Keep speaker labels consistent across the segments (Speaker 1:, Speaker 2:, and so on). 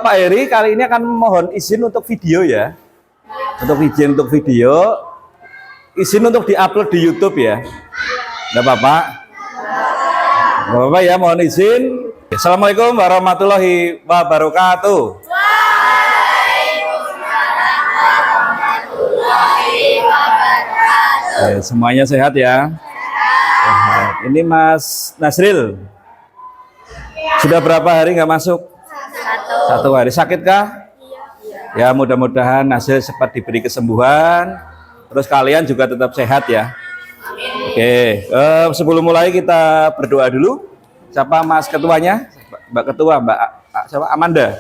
Speaker 1: Pak Heri kali ini akan mohon izin untuk video ya. Untuk video, izin untuk diupload di YouTube ya. Enggak apa-apa. Enggak apa-apa ya, mohon izin. Assalamualaikum warahmatullahi wabarakatuh. Semuanya sehat ya. Sehat. Ini Mas Nasril. Sudah berapa hari nggak masuk? Satu hari. Sakit kah? Ya, mudah-mudahan Nasril cepat diberi kesembuhan. Terus kalian juga tetap sehat ya. Oke, sebelum mulai kita berdoa dulu. Siapa Mas Ketuanya? Mbak Ketua, siapa? Amanda.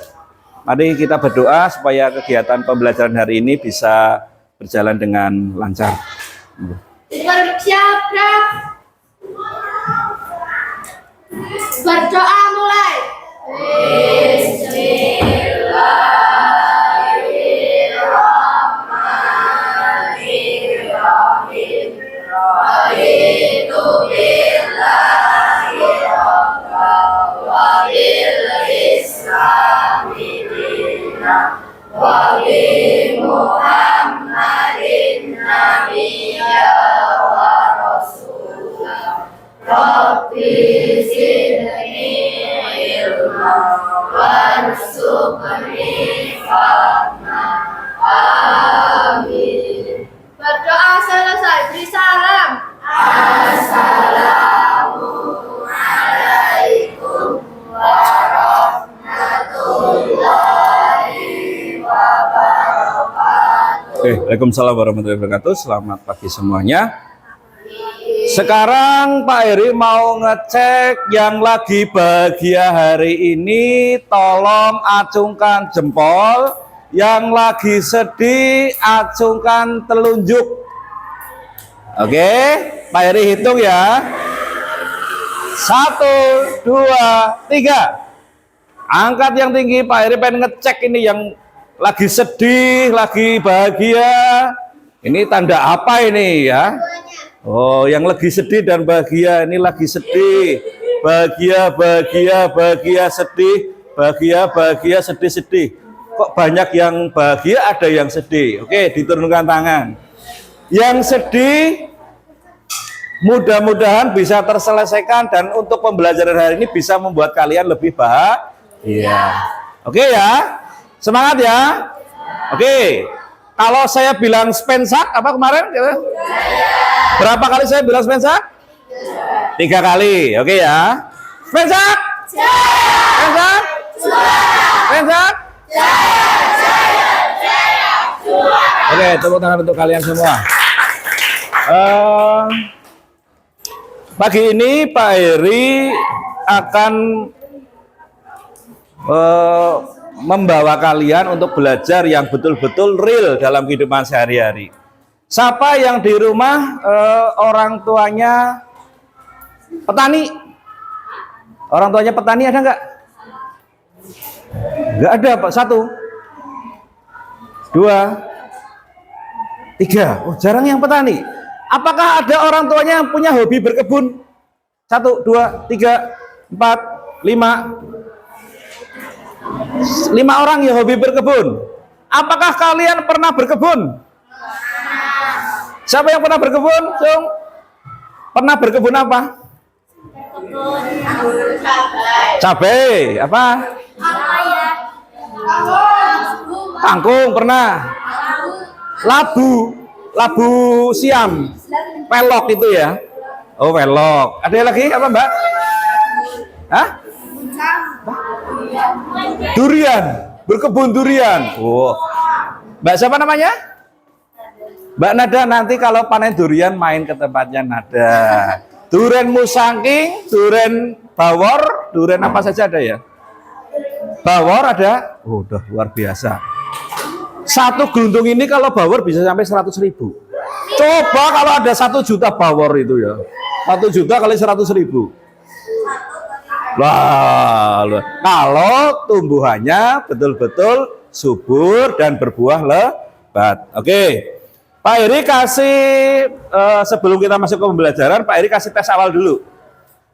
Speaker 1: Mari kita berdoa supaya kegiatan pembelajaran hari ini bisa berjalan dengan lancar.
Speaker 2: Siap, berdoa mulai. Berdoa selesai, beri salam. Assalamualaikum warahmatullahi wabarakatuh.
Speaker 1: Waalaikumsalam warahmatullahi wabarakatuh. Selamat pagi semuanya. Sekarang Pak Heri mau ngecek yang lagi bahagia hari ini, tolong acungkan jempol. Yang lagi sedih, acungkan telunjuk. Oke, Pak Heri hitung ya. 1, 2, 3. Angkat yang tinggi. Pak Heri pengen ngecek ini yang lagi sedih, lagi bahagia. Ini tanda apa ini ya? Oh, yang lagi sedih dan bahagia. Ini lagi sedih, bahagia, sedih, bahagia, sedih. Kok banyak yang bahagia, ada yang sedih. Oke, diturunkan tangan. Yang sedih, mudah-mudahan bisa terselesaikan dan untuk pembelajaran hari ini bisa membuat kalian lebih bahagia. Oke ya, semangat ya. Oke, kalau saya bilang spensak, apa kemarin? Berapa kali saya bilang spensak? 3 kali. Oke ya. Spensak. Spensak. Spensak. Oke, tepuk tangan untuk kalian semua. Pagi ini Pak Heri akan membawa kalian untuk belajar yang betul-betul real dalam kehidupan sehari-hari. Siapa yang di rumah orang tuanya petani? Orang tuanya petani ada nggak? Nggak ada Pak. 1, 2, 3. Oh, jarang yang petani. Apakah ada orang tuanya yang punya hobi berkebun? 1, 2, 3, 4, 5. 5 orang yang hobi berkebun. Apakah kalian pernah berkebun? Siapa yang pernah berkebun? Pernah berkebun apa? Cabai. Apa? Kangkung pernah. Labu siam. Pelok itu ya. Oh, pelok. Ada lagi apa, Mbak? Hah? Durian. Berkebun durian. Oh. Mbak siapa namanya? Mbak Nada. Nanti kalau panen durian main ke tempatnya Nada. Durian musangking, durian bawor, durian apa saja ada ya? Bawor ada. Oh, udah luar biasa. Satu gelundung ini kalau bawor bisa sampai 100.000. Coba kalau ada 1 juta bawor itu ya. 1 juta kali 100.000. Wah, kalau tumbuhannya betul-betul subur dan berbuah lebat. Oke. Pak Heri kasih, sebelum kita masuk ke pembelajaran, Pak Heri kasih tes awal dulu.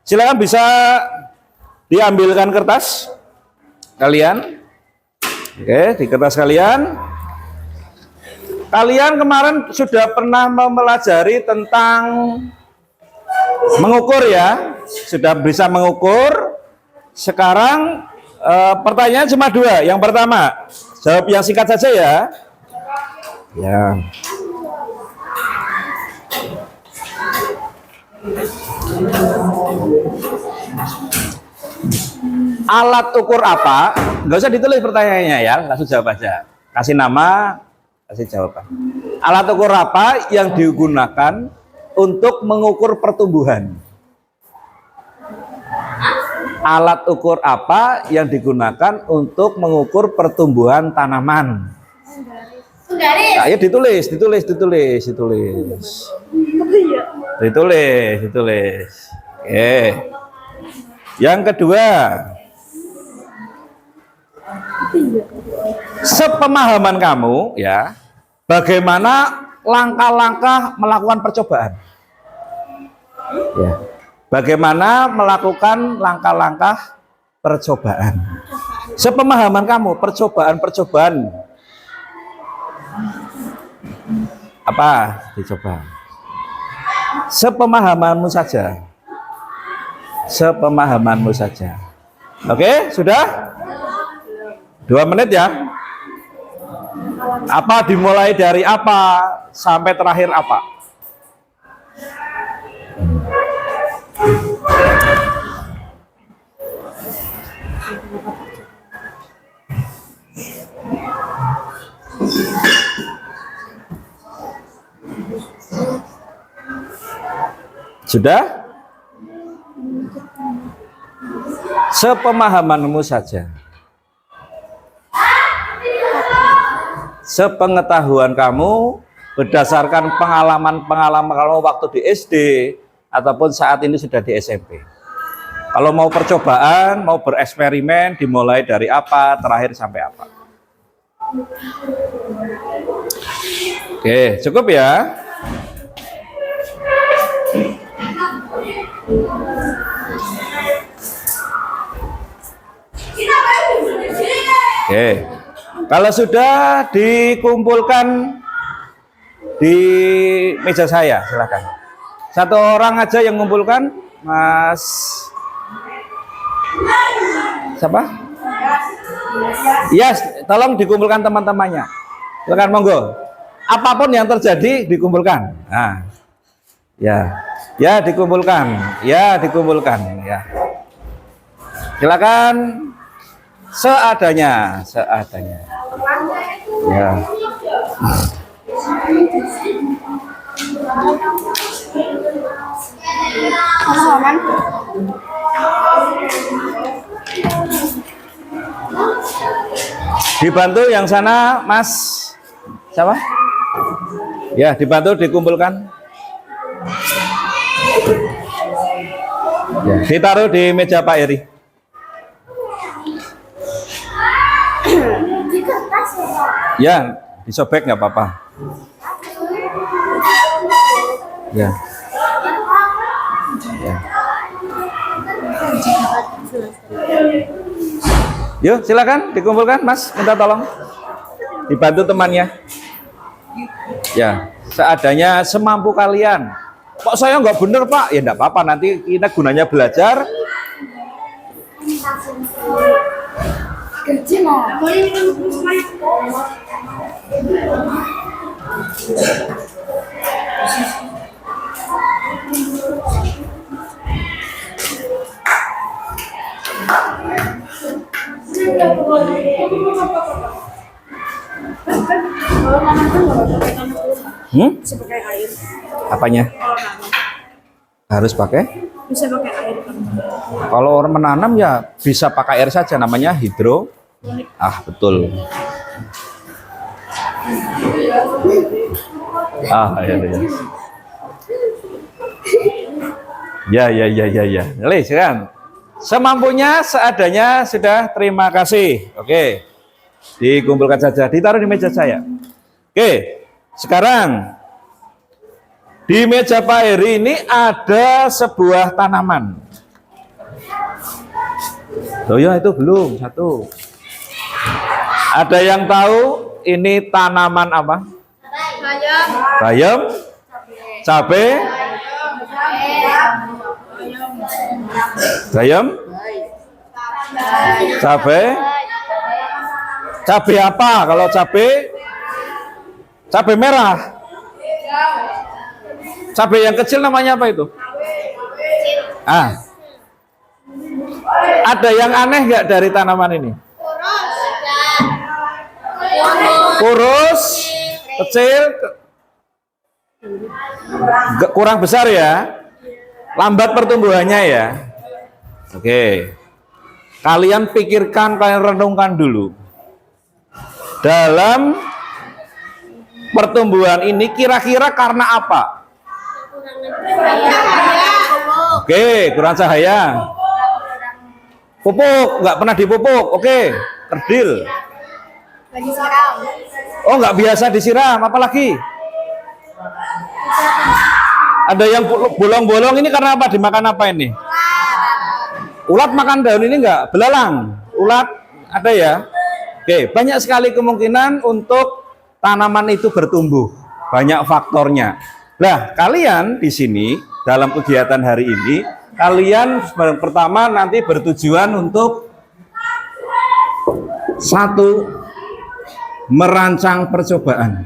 Speaker 1: Silakan bisa diambilkan kertas kalian. Oke, di kertas kalian. Kalian kemarin sudah pernah mempelajari tentang mengukur ya, sudah bisa mengukur. Sekarang pertanyaan cuma dua. Yang pertama, jawab yang singkat saja ya. Ya. Alat ukur apa? Nggak usah ditulis pertanyaannya ya, langsung jawab aja. Kasih nama, kasih jawaban. Alat ukur apa yang digunakan untuk mengukur pertumbuhan? Alat ukur apa yang digunakan untuk mengukur pertumbuhan tanaman? Ayo ditulis. Oke. Yang kedua, sepemahaman kamu ya, bagaimana langkah-langkah melakukan percobaan? Ya. Bagaimana melakukan langkah-langkah percobaan? Sepemahaman kamu, percobaan apa dicoba? Sepemahamanmu saja. Oke, sudah? 2 menit ya. Apa dimulai dari apa sampai terakhir apa? Sudah? Sepemahamanmu saja. Sepengetahuan kamu berdasarkan pengalaman-pengalaman kamu waktu di SD ataupun saat ini sudah di SMP. Kalau mau percobaan, mau bereksperimen, dimulai dari apa, terakhir sampai apa. Oke, cukup ya. Oke, kalau sudah dikumpulkan di meja saya, silakan. Satu orang aja yang mengumpulkan, Mas. Siapa? Yes, tolong dikumpulkan teman-temannya. Silakan monggo. Apapun yang terjadi dikumpulkan. Nah, ya dikumpulkan, ya. Silakan. Seadanya. Ya. Dibantu yang sana, Mas. Siapa? Ya, dibantu dikumpulkan. Ya, ditaruh di meja Pak Eri. Ya, disobek nggak apa-apa. Ya. Yuk, silakan dikumpulkan, Mas. Minta tolong. Dibantu temannya. Ya, seadanya semampu kalian. Kok saya nggak bener, Pak? Ya enggak apa-apa, nanti kita gunanya belajar.
Speaker 2: Bisa pakai air.
Speaker 1: Apanya? Harus pakai?
Speaker 2: Bisa pakai air.
Speaker 1: Kalau orang menanam ya bisa pakai air saja, namanya hidro. Betul. Ya. Lihat kan? Semampunya, seadanya sudah. Terima kasih. Oke. Dikumpulkan saja, ditaruh di meja saya. Oke. Sekarang di meja Pak Heri ini ada sebuah tanaman. Oh ya, itu belum satu. Ada yang tahu ini tanaman apa? Bayam, cabe, bayam, cabe, cabe apa? Kalau cabe merah, cabe yang kecil namanya apa itu? Ada yang aneh nggak dari tanaman ini? Kurus, kecil, kurang besar ya, lambat pertumbuhannya ya. Oke, kalian pikirkan, kalian renungkan dulu. Dalam pertumbuhan ini kira-kira karena apa? Oke, kurang cahaya. Pupuk, nggak pernah dipupuk. Oke, kerdil. Oh, nggak biasa disiram, apalagi? Ada yang bolong-bolong, ini karena apa? Dimakan apa ini? Ulat makan daun ini nggak? Belalang, ulat ada ya? Oke, banyak sekali kemungkinan untuk tanaman itu bertumbuh. Banyak faktornya. Nah, kalian di sini dalam kegiatan hari ini, kalian pertama nanti bertujuan untuk satu, merancang percobaan.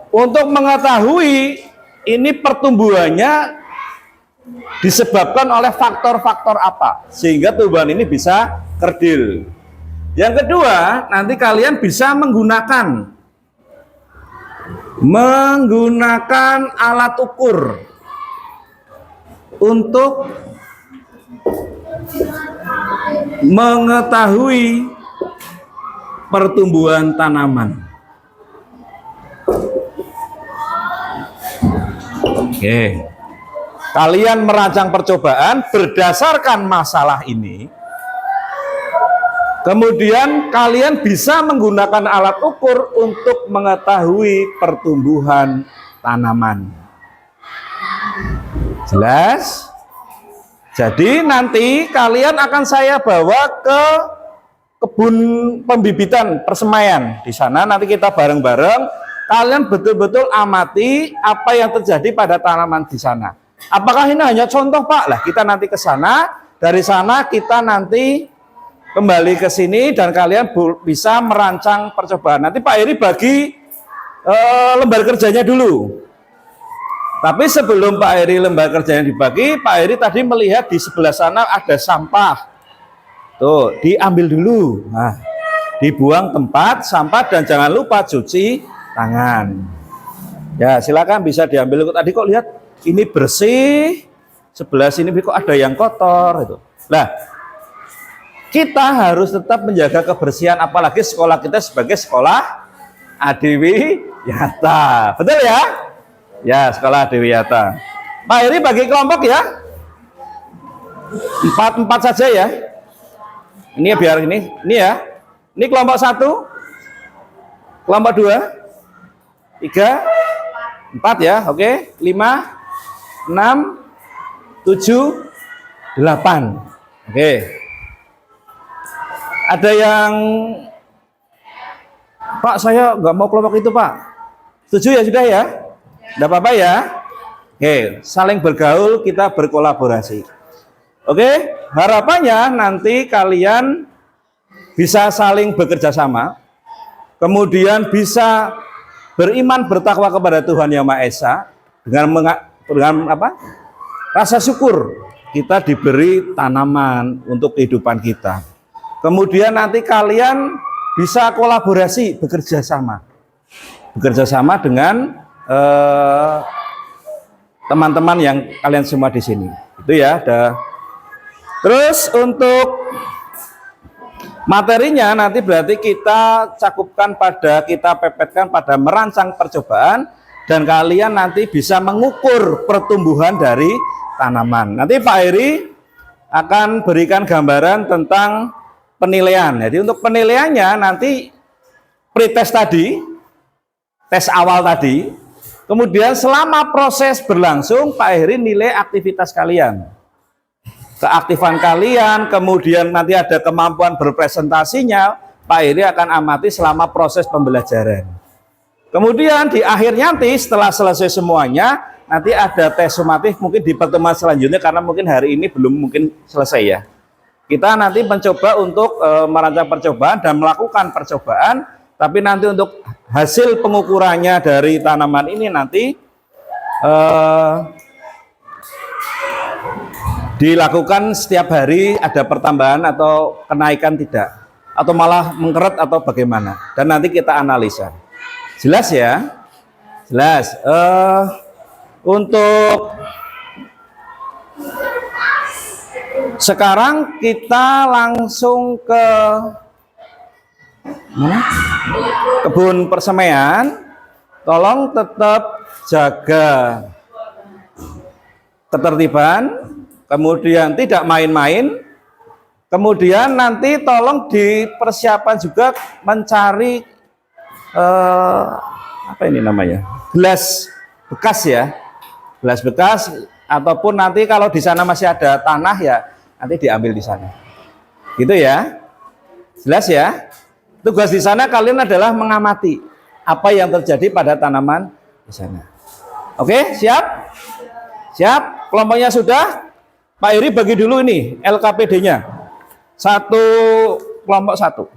Speaker 1: Untuk mengetahui ini pertumbuhannya disebabkan oleh faktor-faktor apa sehingga tumbuhan ini bisa kerdil. Yang kedua, nanti kalian bisa menggunakan alat ukur untuk mengetahui pertumbuhan tanaman. Oke. Kalian merancang percobaan berdasarkan masalah ini. Kemudian kalian bisa menggunakan alat ukur untuk mengetahui pertumbuhan tanaman. Jelas? Jadi nanti kalian akan saya bawa ke kebun pembibitan persemaian. Di sana nanti kita bareng-bareng, kalian betul-betul amati apa yang terjadi pada tanaman di sana. Apakah ini hanya contoh, Pak? Lah, kita nanti ke sana, dari sana kita nanti kembali ke sini dan kalian bisa merancang percobaan. Nanti Pak Heri bagi lembar kerjanya dulu. Tapi sebelum Pak Heri lembar kerjanya dibagi, Pak Heri tadi melihat di sebelah sana ada sampah. Tuh, diambil dulu. Nah, dibuang tempat sampah dan jangan lupa cuci tangan. Ya, silakan bisa diambil. Tadi kok lihat ini bersih, sebelah sini kok ada yang kotor itu. Nah, kita harus tetap menjaga kebersihan, apalagi sekolah kita sebagai sekolah Adiwiyata. Betul ya? Ya, sekolah Adiwiyata. Pak Heri bagi kelompok ya. 4 saja ya. Ini biar ini ya. Ini kelompok 1, kelompok 2, 3, 4 ya. Oke, 5, 6, 7, 8. Oke. Ada yang, Pak, saya nggak mau kelompok itu, Pak. Setuju ya sudah ya? Nggak apa-apa ya? Oke, saling bergaul, kita berkolaborasi. Oke, harapannya nanti kalian bisa saling bekerja sama, kemudian bisa beriman bertakwa kepada Tuhan Yang Maha Esa dengan apa? Rasa syukur kita diberi tanaman untuk kehidupan kita. Kemudian nanti kalian bisa kolaborasi, bekerja sama dengan teman-teman yang kalian semua di sini. Itu ya. Terus untuk materinya nanti berarti kita pepetkan pada merancang percobaan dan kalian nanti bisa mengukur pertumbuhan dari tanaman. Nanti Pak Heri akan berikan gambaran tentang penilaian. Jadi untuk penilaiannya nanti pretest tadi, tes awal tadi, kemudian selama proses berlangsung Pak Heri nilai aktivitas kalian. keaktifan kalian, kemudian nanti ada kemampuan berpresentasinya, Pak Heri akan amati selama proses pembelajaran. Kemudian di akhir nanti setelah selesai semuanya, nanti ada tes sumatif mungkin di pertemuan selanjutnya karena mungkin hari ini belum mungkin selesai ya. Kita nanti mencoba untuk merancang percobaan dan melakukan percobaan, tapi nanti untuk hasil pengukurannya dari tanaman ini nanti dilakukan setiap hari, ada pertambahan atau kenaikan tidak, atau malah mengkeret atau bagaimana, dan nanti kita analisa. Jelas ya? Jelas. Untuk sekarang kita langsung ke mana? Kebun persemaian. Tolong tetap jaga ketertiban, kemudian tidak main-main, kemudian nanti tolong dipersiapkan juga mencari apa ini namanya, gelas bekas ya, gelas bekas, ataupun nanti kalau di sana masih ada tanah ya nanti diambil di sana, gitu ya. Jelas ya. Tugas di sana kalian adalah mengamati apa yang terjadi pada tanaman di sana. Oke, siap? Siap? Kelompoknya sudah? Pak Iri bagi dulu ini LKPD-nya. Satu kelompok satu.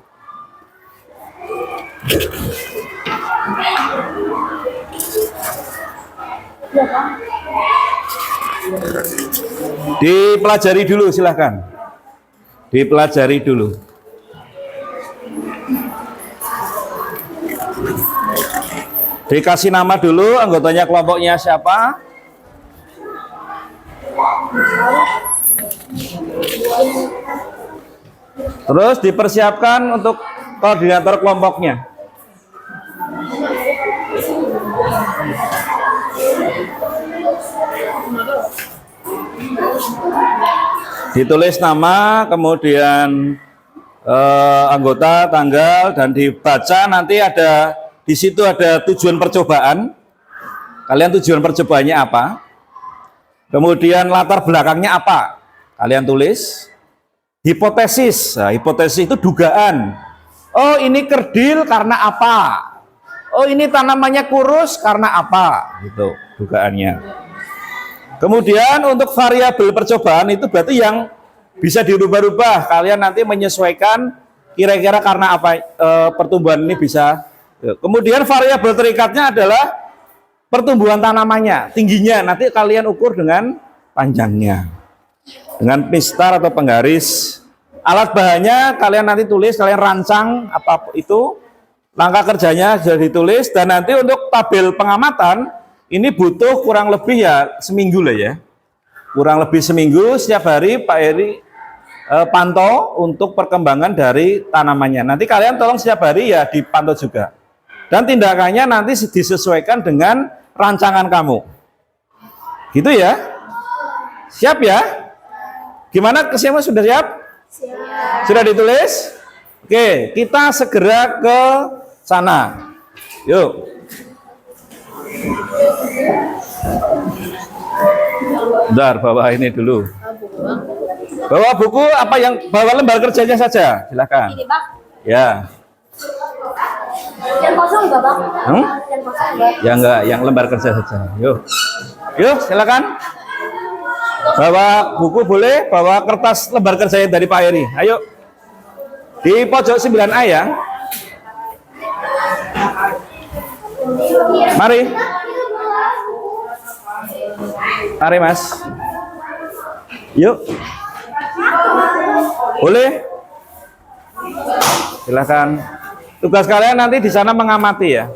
Speaker 1: Dipelajari dulu silahkan. Dipelajari dulu. Dikasih nama dulu, anggotanya kelompoknya siapa? Terus dipersiapkan untuk koordinator kelompoknya. Ditulis nama, kemudian anggota, tanggal, dan dibaca. Nanti ada di situ ada tujuan percobaan. Kalian tujuan percobaannya apa? Kemudian latar belakangnya apa? Kalian tulis. Hipotesis. Nah, hipotesis itu dugaan. Oh, ini kerdil karena apa? Oh, ini tanamannya kurus karena apa? Gitu dugaannya. Kemudian untuk variabel percobaan itu berarti yang bisa dirubah-rubah. Kalian nanti menyesuaikan kira-kira karena apa pertumbuhan ini bisa. Kemudian variabel terikatnya adalah pertumbuhan tanamannya, tingginya. Nanti kalian ukur dengan panjangnya, dengan pistar atau penggaris. Alat bahannya kalian nanti tulis, kalian rancang apa itu, langkah kerjanya sudah ditulis. Dan nanti untuk tabel pengamatan ini butuh kurang lebih ya seminggu lah ya, kurang lebih seminggu. Setiap hari Pak Heri pantau untuk perkembangan dari tanamannya. Nanti kalian tolong setiap hari ya dipantau juga. Dan tindakannya nanti disesuaikan dengan rancangan kamu. Gitu ya? Siap ya? Gimana kesimpulan sudah siap? Siap. Sudah ditulis? Oke, kita segera ke sana. Yuk. Bentar, bawa ini dulu. Bawa buku apa yang bawa lembar kerjanya saja, silakan.
Speaker 2: Ini, Pak.
Speaker 1: Ya.
Speaker 2: Yang kosong enggak, Bang? Yang kosong enggak?
Speaker 1: Ya enggak, yang lembar kerja saja. Yuk. Yuk, silakan. Bawa buku boleh, bawa kertas lembar kerja dari Pak Heri. Ayo. Di pojok 9A ya. Mari. Mari, Mas. Yuk. Boleh? Silakan. Tugas kalian nanti di sana mengamati ya.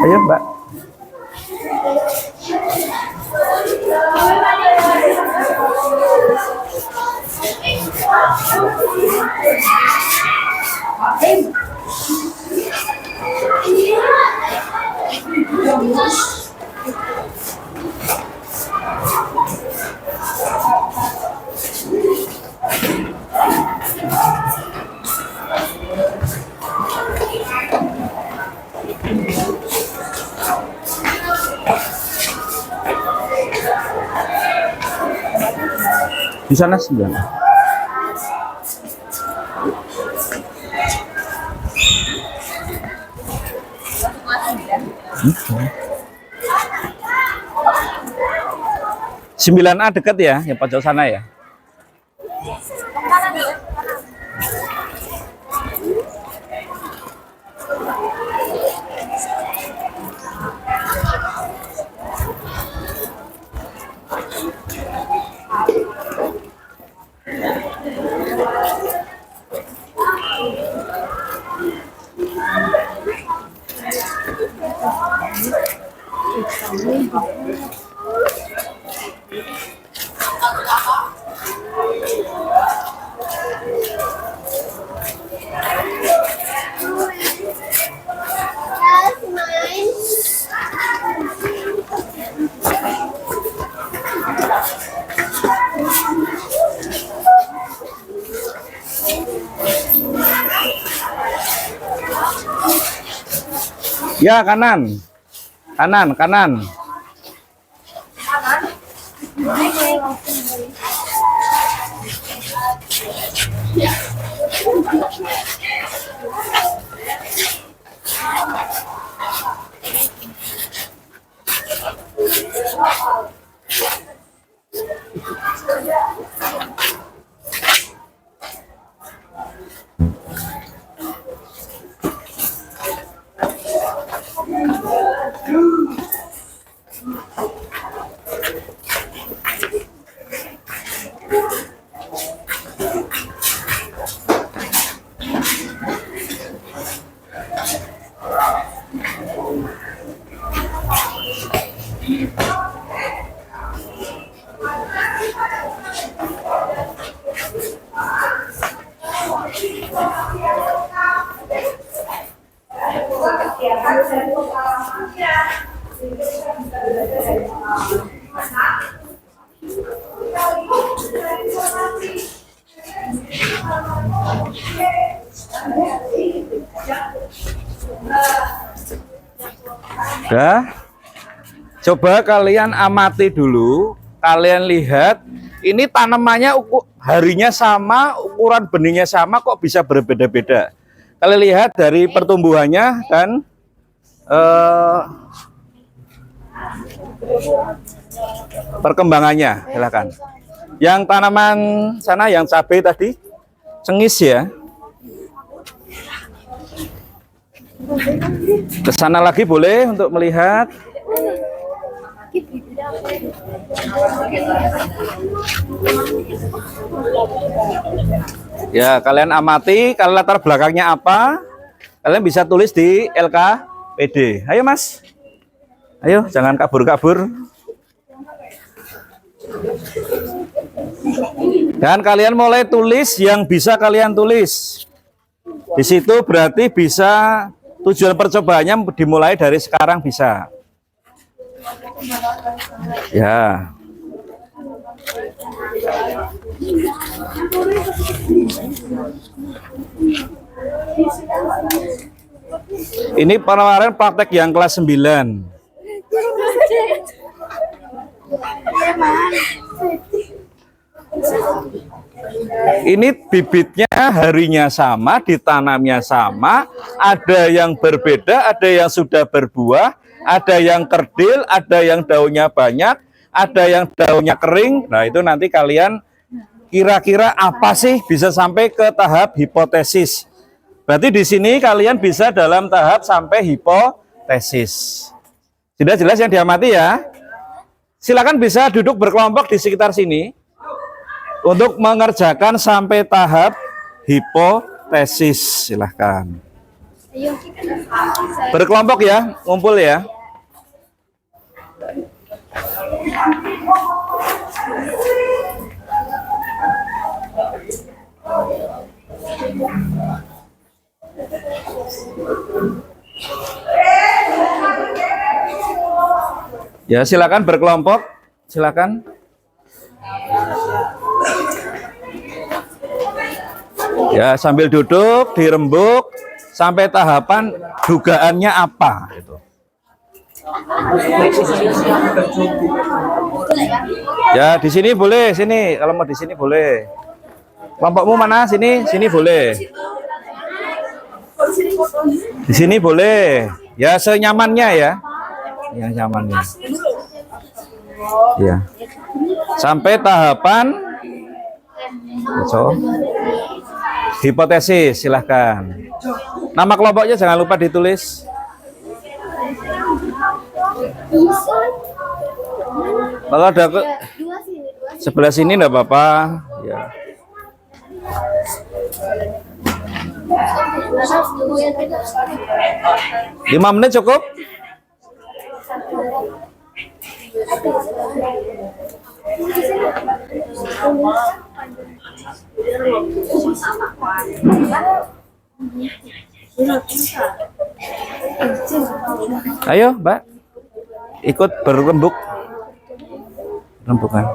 Speaker 1: Ayo, Mbak. Di sana 9. Sembilan A dekat ya, yang pojok sana ya. Ya, kanan. Kanan, kanan. Udah. Coba kalian amati dulu, kalian lihat ini tanamannya harinya sama, ukuran benihnya sama, kok bisa berbeda-beda. Kalian lihat dari pertumbuhannya dan perkembangannya, silakan. Yang tanaman sana yang cabai tadi, cengis ya. Ke sana lagi boleh untuk melihat. Ya, kalian amati, kalau latar belakangnya apa, kalian bisa tulis di LKPD. Ayo Mas, ayo jangan kabur-kabur. Dan kalian mulai tulis yang bisa kalian tulis. Di situ berarti bisa tujuan percobaannya dimulai dari sekarang bisa. Ya. Ini penawaran praktek yang kelas 9. Ini bibitnya harinya sama, ditanamnya sama, ada yang berbeda, ada yang sudah berbuah, ada yang kerdil, ada yang daunnya banyak, ada yang daunnya kering. Nah, itu nanti kalian kira-kira apa sih bisa sampai ke tahap hipotesis. Berarti di sini kalian bisa dalam tahap sampai hipotesis. Sudah jelas yang diamati ya? Silakan bisa duduk berkelompok di sekitar sini untuk mengerjakan sampai tahap hipotesis. Silahkan berkelompok ya, ngumpul ya. Ya, silakan berkelompok, silakan. Ya, sambil duduk, dirembuk sampai tahapan dugaannya apa gitu. Ya, di sini boleh, sini. Kalau mau di sini boleh. Kelompokmu mana? Sini, sini boleh. Di sini boleh. Ya, senyamannya ya. Yang nyamannya. Ya. Sampai tahapan hipotesis, silahkan. Nama kelompoknya jangan lupa ditulis. Kalau ada sebelah sini enggak apa-apa. Ya. 5 menit cukup? Ayo, Mbak. Ikut berembuk. Rembukan.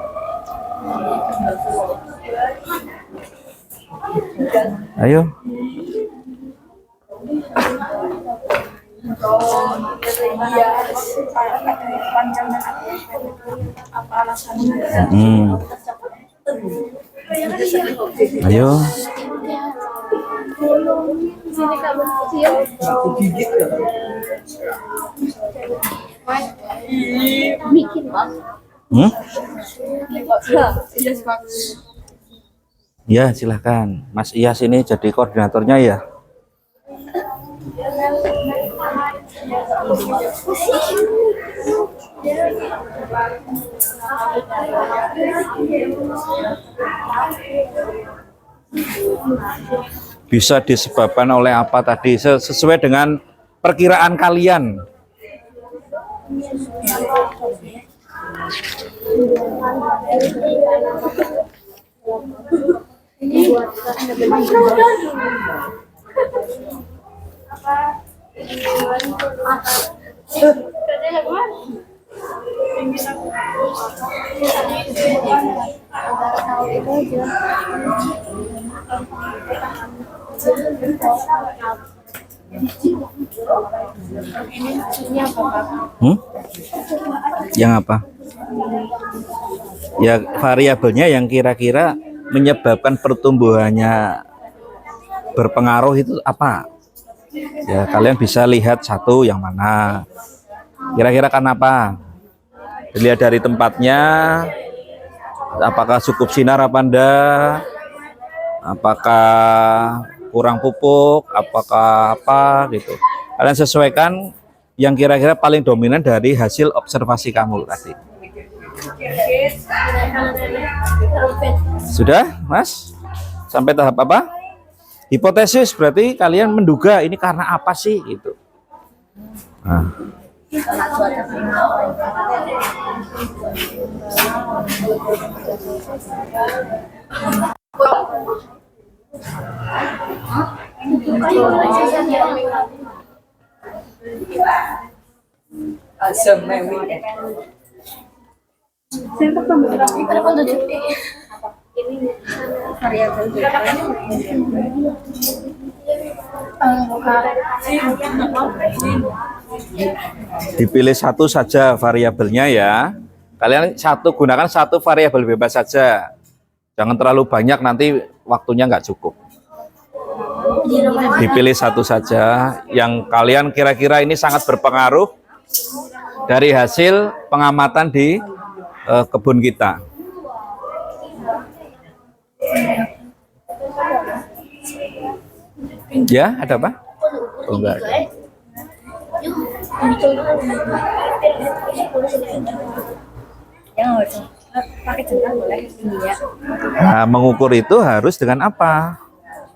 Speaker 1: Ayo. Ayo. Ya, silahkan. Mas Iyas ini jadi koordinatornya ya. Bisa disebabkan oleh apa tadi? Sesuai dengan perkiraan kalian. Yang apa? Ya, variabelnya yang kira-kira menyebabkan pertumbuhannya berpengaruh itu apa? Ya, kalian bisa lihat satu yang mana. Kira-kira kan apa? Dilihat dari tempatnya, apakah cukup sinar apa enggak? Apakah kurang pupuk? Apakah apa gitu? Kalian sesuaikan yang kira-kira paling dominan dari hasil observasi kamu tadi. Sudah, Mas? Sampai tahap apa? Hipotesis, berarti kalian menduga ini karena apa sih gitu. Nah. Dipilih satu saja variabelnya ya. Kalian gunakan satu variabel bebas saja. Jangan terlalu banyak, nanti waktunya nggak cukup. Dipilih satu saja yang kalian kira-kira ini sangat berpengaruh dari hasil pengamatan di kebun kita. Ya, ada apa? Oh, enggak ada. Nah, mengukur itu harus dengan apa?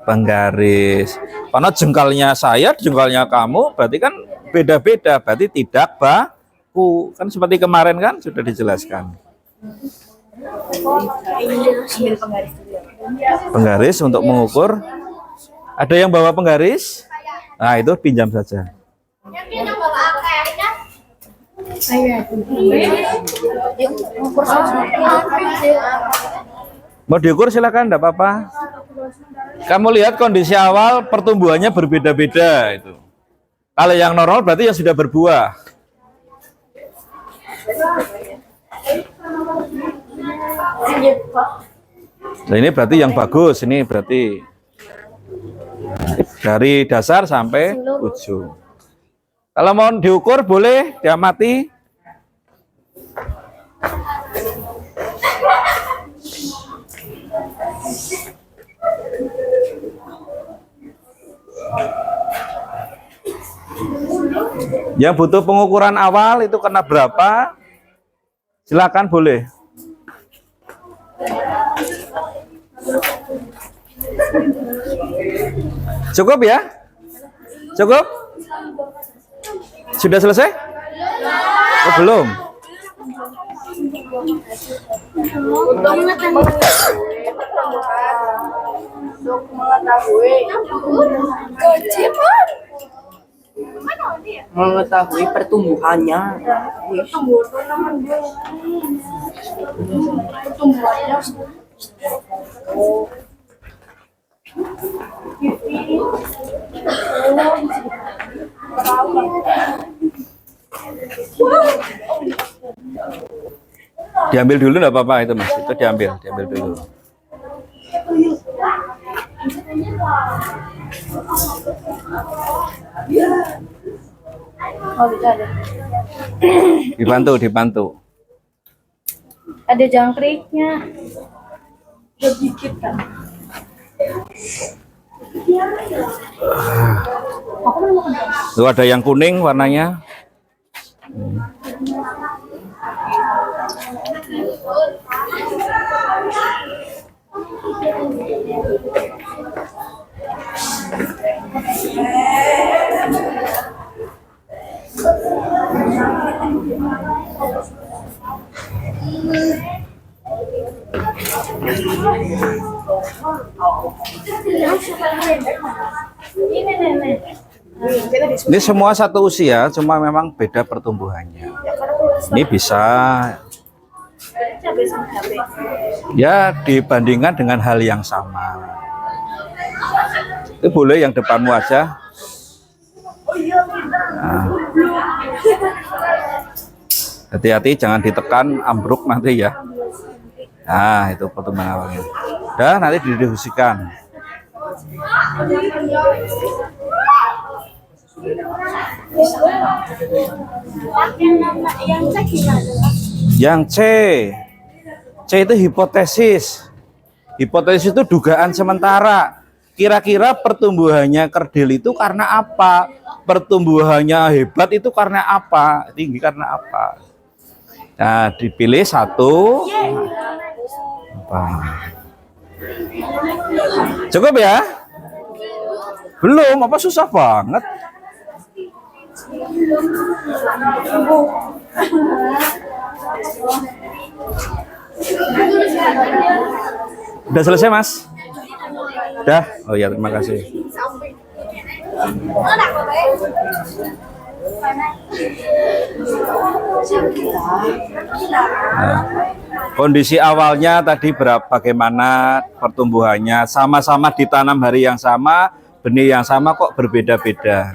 Speaker 1: Penggaris. Karena jengkalnya saya, jengkalnya kamu, berarti kan beda-beda, berarti tidak baku. Kan seperti kemarin kan sudah dijelaskan. Penggaris untuk mengukur. Ada yang bawa penggaris? Nah, itu pinjam saja. Mau diukur silakan, enggak apa-apa. Kamu lihat kondisi awal pertumbuhannya berbeda-beda itu. Kalau yang normal berarti yang sudah berbuah. Nah, ini berarti yang bagus. Ini berarti dari dasar sampai ujung. Kalau mau diukur boleh diamati. Yang butuh pengukuran awal itu kena berapa? Silakan boleh. Cukup ya? Cukup? Sudah selesai? Oh, belum.
Speaker 2: Untuk mengetahui pertumbuhannya.
Speaker 1: Diambil dulu enggak apa-apa itu Mas. Itu diambil dulu. Dibantu.
Speaker 2: Ada jangkriknya. Sedikit kan.
Speaker 1: Tuh ada yang kuning warnanya. Ini semua satu usia, cuma memang beda pertumbuhannya. Ini bisa ya dibandingkan dengan hal yang sama. Itu boleh yang depanmu aja. Nah. Hati-hati jangan ditekan, ambruk nanti ya. Nah, itu pertumbuhan awalnya. Udah, nanti didifusikan. Yang C itu hipotesis. Hipotesis itu dugaan sementara. Kira-kira pertumbuhannya kerdil itu karena apa? Pertumbuhannya hebat itu karena apa? Tinggi karena apa? Nah, dipilih satu. Cukup ya? Belum, apa susah banget? Udah selesai Mas? Udah? Oh ya, terima kasih. Nah, kondisi awalnya tadi bagaimana pertumbuhannya, sama-sama ditanam hari yang sama, benih yang sama kok berbeda-beda.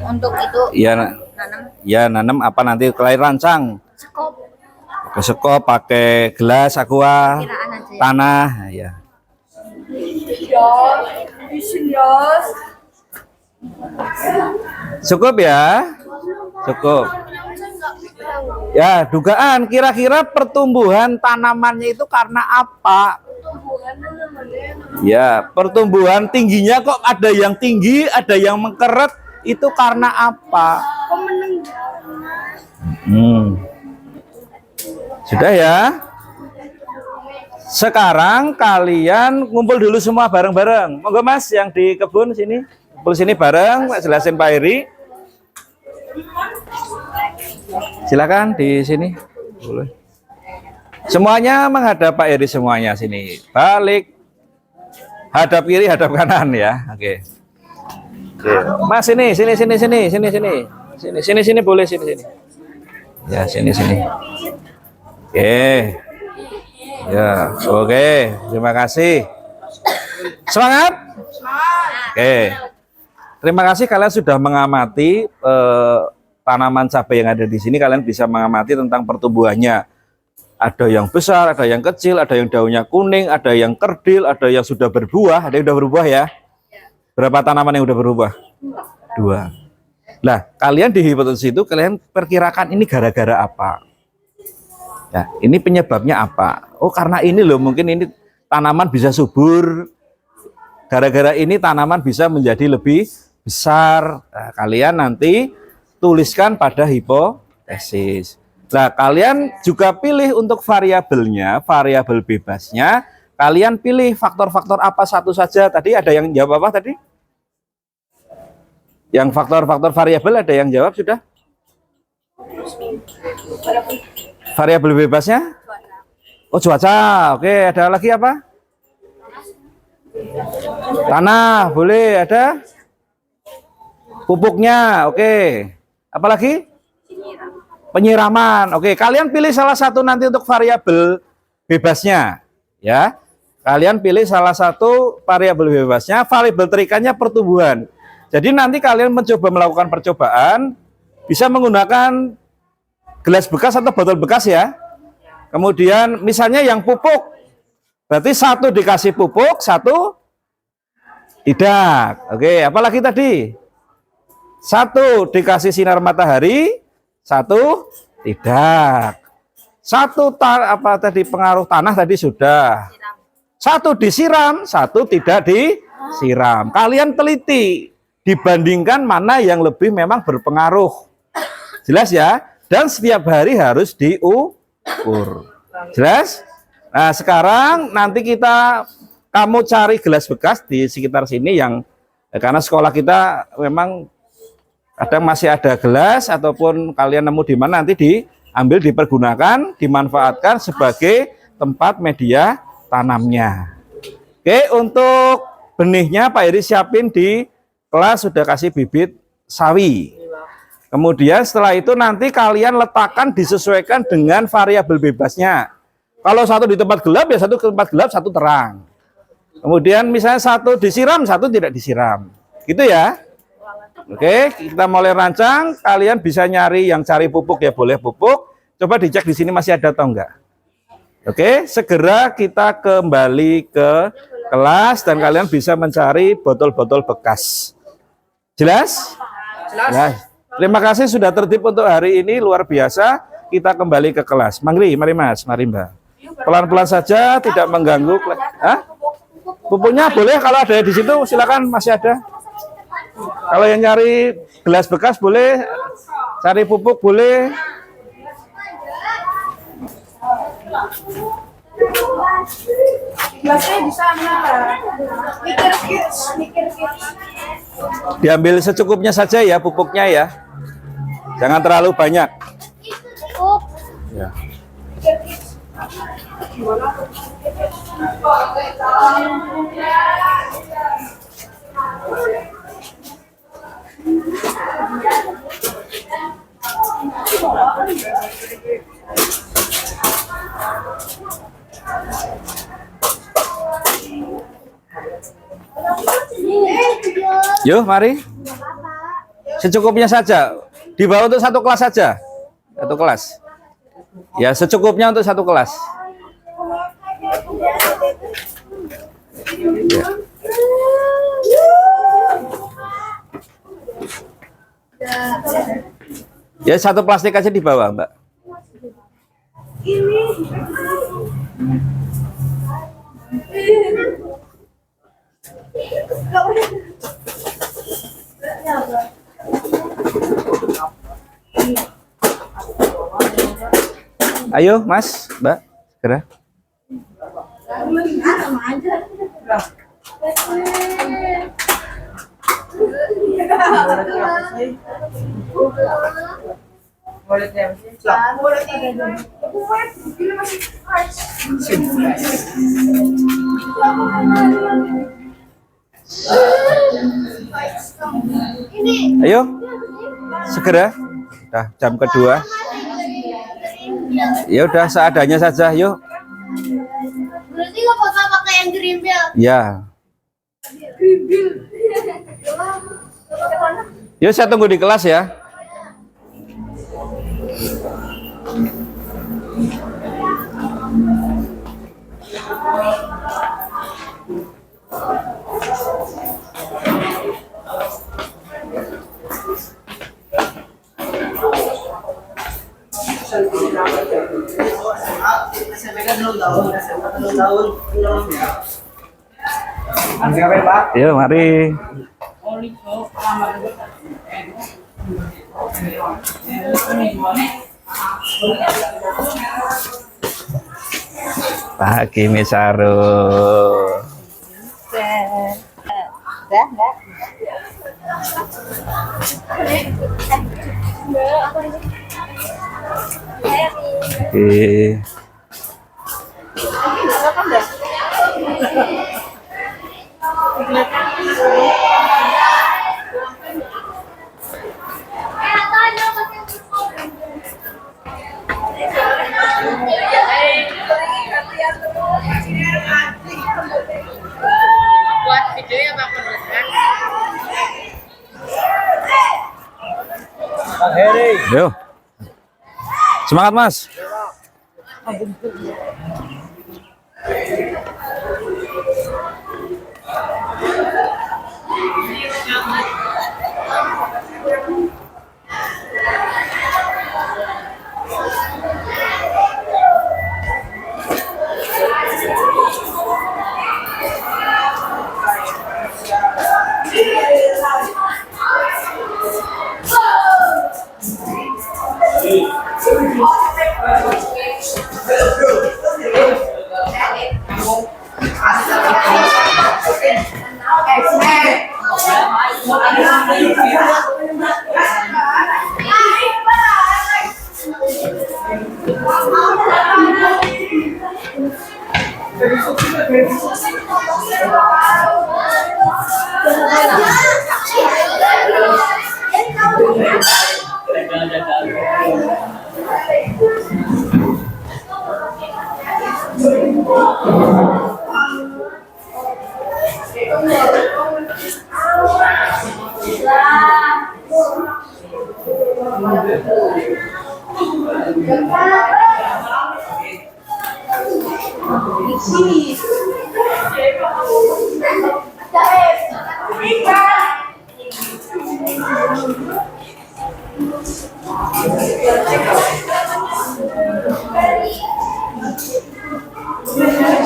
Speaker 2: Untuk itu
Speaker 1: nanam apa nanti kelai rancang sekop pakai gelas aqua tanah ya. Cukup ya? Cukup. Ya, dugaan kira-kira pertumbuhan tanamannya itu karena apa? Ya, pertumbuhan tingginya kok ada yang tinggi, ada yang mengkeret, itu karena apa? Sudah ya? Sekarang kalian ngumpul dulu semua bareng-bareng. Monggo Mas yang di kebun sini. Kumpul sini bareng, jelasin Pak Heri. Silakan di sini. Boleh. Semuanya menghadap Pak Heri semuanya sini. Balik. Hadap kiri, hadap kanan ya. Oke. Oke. Mas sini boleh sini. Ya sini. Oke. Ya, oke. Terima kasih. Semangat. Oke. Terima kasih kalian sudah mengamati tanaman cabai yang ada di sini. Kalian bisa mengamati tentang pertumbuhannya. Ada yang besar, ada yang kecil, ada yang daunnya kuning, ada yang kerdil, ada yang sudah berbuah. Ada yang sudah berbuah ya? Berapa tanaman yang sudah berubah? 2. Nah, kalian di hipotesis itu kalian perkirakan ini gara-gara apa? Ya, ini penyebabnya apa? Oh, karena ini loh, mungkin ini tanaman bisa subur. Gara-gara ini tanaman bisa menjadi lebih besar. Nah, kalian nanti tuliskan pada hipotesis. Nah, kalian juga pilih untuk variabelnya, variabel bebasnya. Kalian pilih faktor-faktor apa satu saja. Tadi ada yang jawab apa tadi? Yang faktor-faktor variabel ada yang jawab sudah? Variabel bebasnya? Oh, cuaca. Oke, ada lagi apa? Tanah, boleh. Ada? Pupuknya, oke. Apalagi? Penyiraman. Oke, kalian pilih salah satu nanti untuk variabel bebasnya, ya. Kalian pilih salah satu variabel bebasnya, variabel terikannya pertumbuhan. Jadi nanti kalian mencoba melakukan percobaan, bisa menggunakan gelas bekas atau botol bekas ya. Kemudian misalnya yang pupuk, berarti 1 dikasih pupuk, 1 tidak. Oke, apalagi tadi? 1 dikasih sinar matahari, 1 tidak. 1 apa tadi pengaruh tanah tadi sudah. 1 disiram, 1 tidak disiram. Kalian teliti, dibandingkan mana yang lebih memang berpengaruh. Jelas ya? Dan setiap hari harus diukur. Jelas? Nah, sekarang nanti kamu cari gelas bekas di sekitar sini yang karena sekolah kita memang kadang masih ada gelas ataupun kalian nemu di mana nanti diambil, dipergunakan, dimanfaatkan sebagai tempat media tanamnya. Oke, untuk benihnya Pak Iri siapin di kelas sudah kasih bibit sawi. Kemudian setelah itu nanti kalian letakkan disesuaikan dengan variabel bebasnya. Kalau 1 di tempat gelap ya 1 ke tempat gelap, 1 terang. Kemudian misalnya 1 disiram, 1 tidak disiram. Gitu ya. Oke, kita mulai rancang. Kalian bisa nyari yang cari pupuk ya boleh pupuk. Coba dicek di sini masih ada atau enggak. Oke, segera kita kembali ke kelas dan kalian bisa mencari botol-botol bekas. Jelas? Jelas. Terima kasih sudah tertib untuk hari ini, luar biasa. Kita kembali ke kelas. Mari Mas, mari Mbak. Pelan-pelan saja, tidak mengganggu. Hah? Pupuknya boleh kalau ada di situ, silakan masih ada. Kalau yang nyari gelas bekas boleh, cari pupuk boleh.
Speaker 3: Gelasnya di sana. Mikir.
Speaker 1: Diambil secukupnya saja ya pupuknya ya. Jangan terlalu banyak. Ya. Yuk, mari. Secukupnya saja. Dibawa untuk 1 kelas saja. 1 kelas. Ya, secukupnya untuk 1 kelas. Ya. Ya, 1 plastik aja dibawa, Mbak. Ayo, Mas, Mbak, segera. Ayo, segera. Udah jam kedua. Ya udah seadanya saja, yuk.
Speaker 3: Berarti nggak bakal pakai yang gerimbel.
Speaker 1: Ya. Yuk saya tunggu di kelas ya. Yuk mari. Pagi Misaru. Oke.
Speaker 3: Buat videonya Pak
Speaker 1: Yuk. Semangat Mas.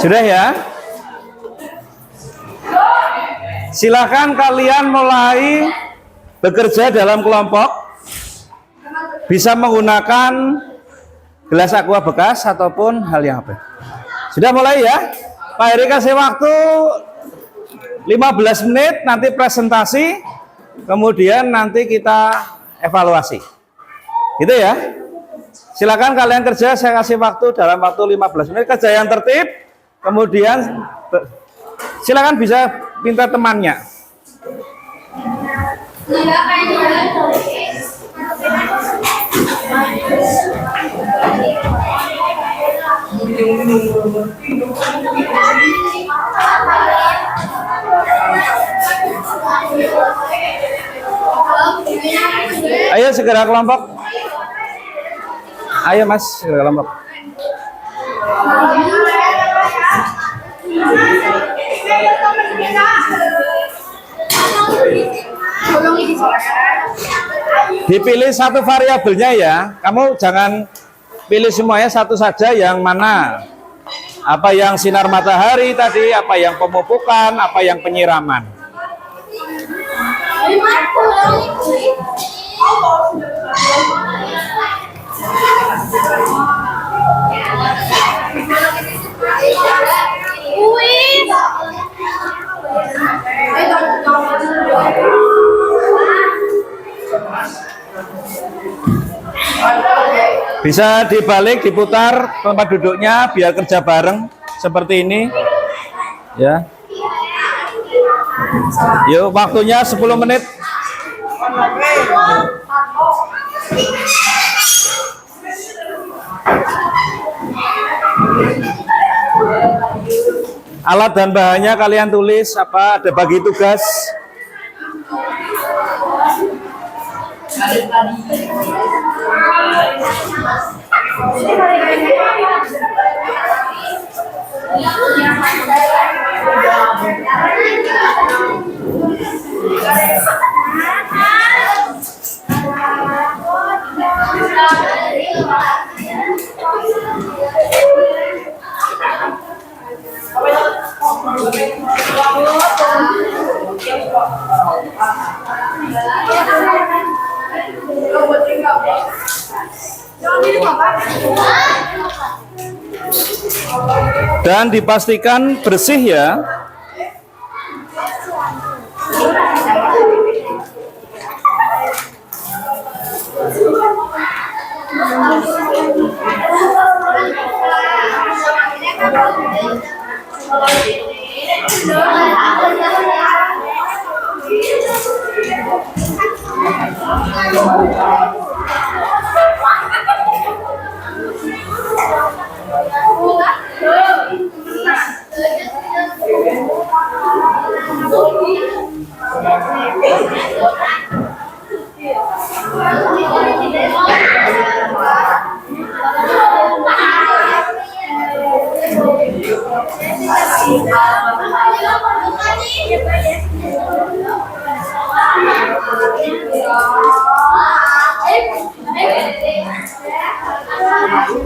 Speaker 1: Sudah ya? Silakan kalian mulai bekerja dalam kelompok. Bisa menggunakan gelas aqua bekas ataupun hal yang apa. Sudah mulai ya? Pak Heri kasih waktu 15 menit, nanti presentasi, kemudian nanti kita evaluasi. Gitu ya? Silakan kalian kerja, saya kasih waktu dalam waktu 15 menit, kerja yang tertib, kemudian silakan bisa minta temannya. Ayo segera kelompok. Ayo Mas, segera kelompok. Dipilih satu variabelnya ya. Kamu jangan pilih semuanya, satu saja yang mana. Apa yang sinar matahari tadi, apa yang pemupukan, apa yang penyiraman. Bisa dibalik, diputar tempat duduknya biar kerja bareng seperti ini. Ya. Yuk, waktunya 10 menit. Alat dan bahannya kalian tulis apa? Ada bagi tugas. Dan dipastikan bersih ya.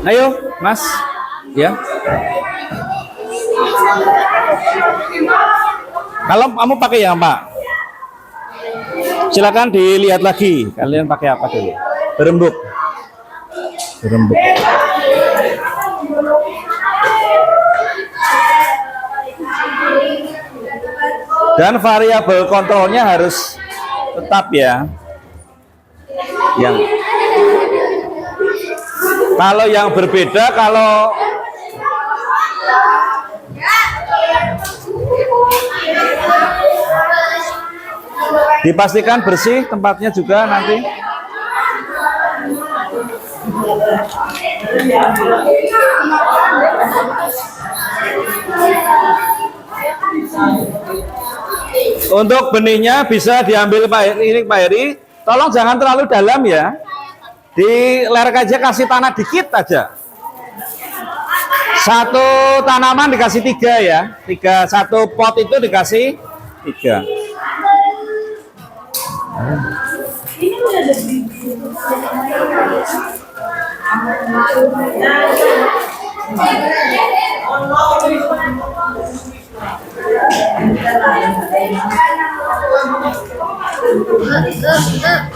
Speaker 1: Ayo, Mas. Ya. Kalau kamu pakai yang apa? Silakan dilihat lagi. Kalian pakai apa dulu? Berembuk. Berembuk. Dan variabel kontrolnya harus tetap ya. Kalau yang berbeda, kalau dipastikan bersih tempatnya juga nanti. Untuk benihnya bisa diambil Pak Heri. Tolong jangan terlalu dalam ya. Di lerek aja, kasih tanah dikit aja. Satu tanaman dikasih 3 ya. 3, satu pot itu dikasih 3.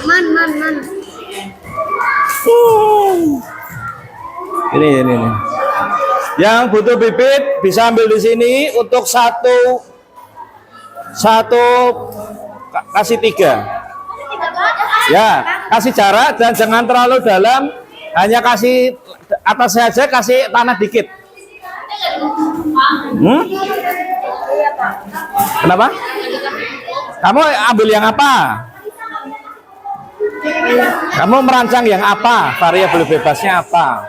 Speaker 3: Man.
Speaker 1: Ini. Yang butuh bibit bisa ambil di sini. Untuk satu kasih 3. Ya, kasih jarak dan jangan terlalu dalam. Hanya kasih atas saja, kasih tanah dikit. Kenapa? Kamu ambil yang apa? Kamu merancang yang apa? Variabel bebasnya apa?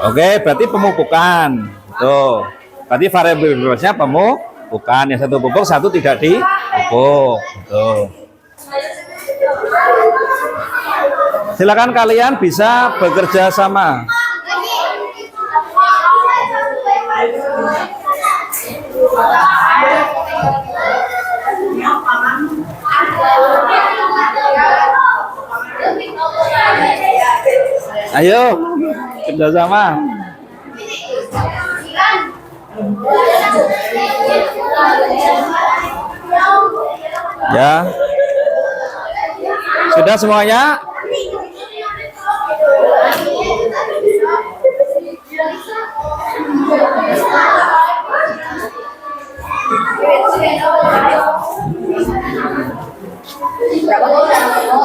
Speaker 1: Oke, berarti pemupukan. Tuh. Berarti variabel bebasnya pemupukan. Yang satu pupuk, satu tidak dipupuk. Tuh. Silakan kalian bisa bekerja sama. Ayo, kerjasama. Ya, sudah semuanya.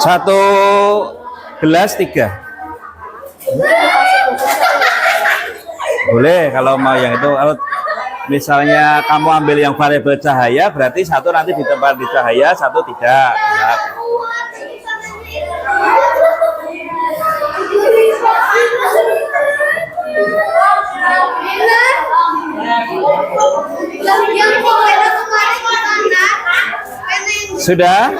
Speaker 1: Satu gelas 3. Boleh kalau mau yang itu. misalnya kamu ambil yang variabel cahaya, berarti satu nanti ditempatkan di cahaya, satu tidak. Ya. Sudah?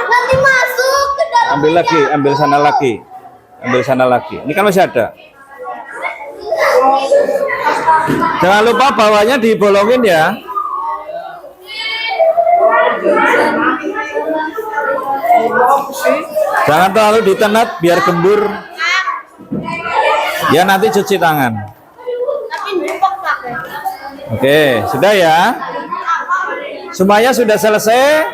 Speaker 3: Nanti masuk ke dalam.
Speaker 1: Ambil lagi, ambil sana lagi. Ambil sana lagi. Ini kan masih ada. Jangan lupa bawahnya dibolongin ya. Jangan terlalu ditenet biar gembur. Ya nanti cuci tangan.
Speaker 3: Tapi numpuk pakai.
Speaker 1: Oke, sudah ya. Semuanya sudah selesai.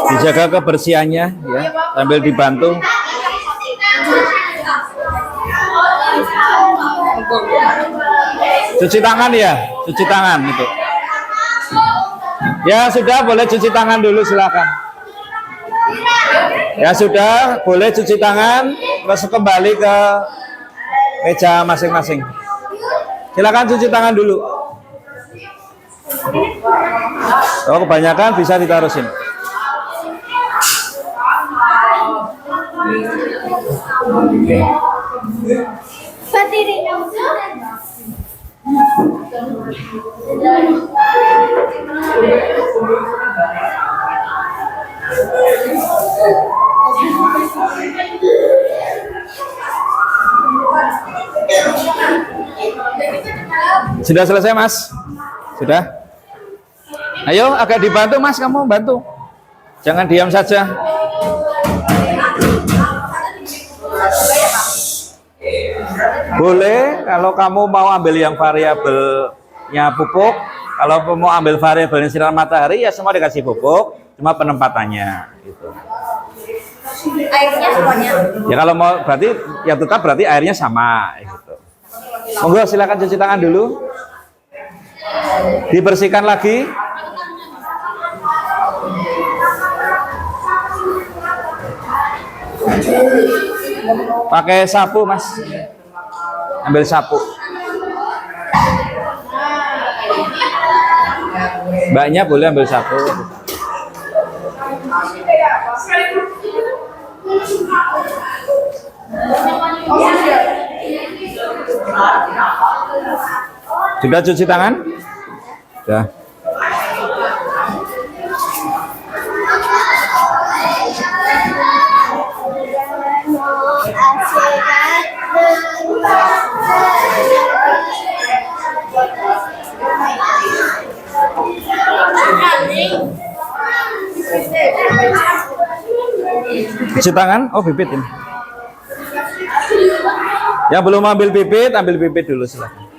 Speaker 1: Dijaga kebersihannya ya, sambil dibantu. Cuci tangan ya, cuci tangan itu. Ya sudah, boleh cuci tangan dulu silakan. Ya sudah, boleh cuci tangan, terus kembali ke meja masing-masing. Silakan cuci tangan dulu. Kalau kebanyakan bisa ditaruhin.
Speaker 3: Berdiri.
Speaker 1: Sudah selesai Mas? Sudah? Ayo agak dibantu Mas, kamu bantu. Jangan diam saja. Boleh kalau kamu mau ambil yang variabelnya pupuk. Kalau mau ambil variabelnya sinar matahari ya semua dikasih pupuk, cuma penempatannya gitu.
Speaker 3: Airnya semuanya.
Speaker 1: Ya kalau mau berarti ya tetap berarti airnya sama gitu. Monggo silakan cuci tangan dulu. Dibersihkan lagi. Pakai sapu, Mas. Ambil sapu. Mbaknya boleh ambil sapu. Sudah cuci tangan? Sudah. Cuci tangan? Oh, bibit ini. Yang belum ambil bibit dulu silakan.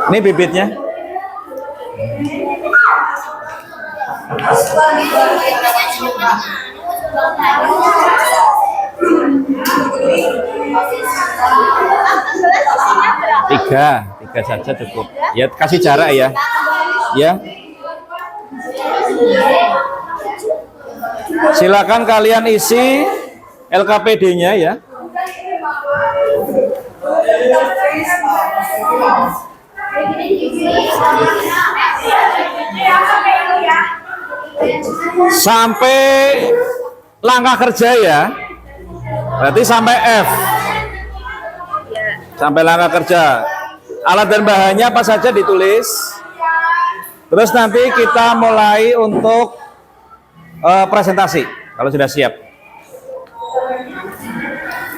Speaker 1: Ini bibitnya. Tiga. 3 saja cukup. Ya kasih jarak ya. Ya. Silakan kalian isi LKPD-nya ya. Sampai langkah kerja ya. Berarti sampai F. Sampai langkah kerja. Alat dan bahannya apa saja ditulis. Terus nanti kita mulai untuk presentasi kalau sudah siap.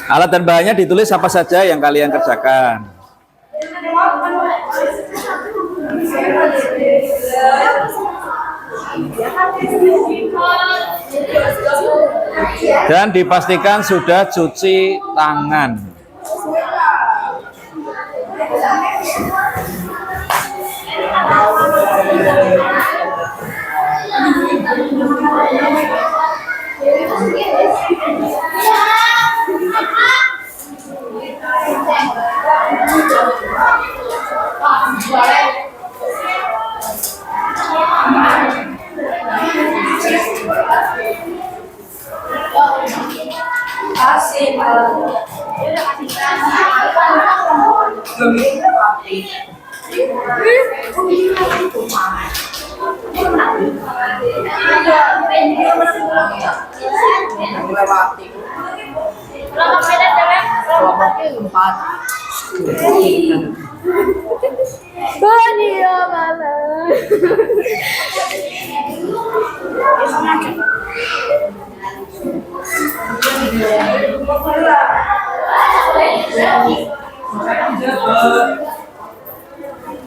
Speaker 1: Alat dan bahannya ditulis apa saja yang kalian kerjakan. Dan dipastikan sudah cuci tangan.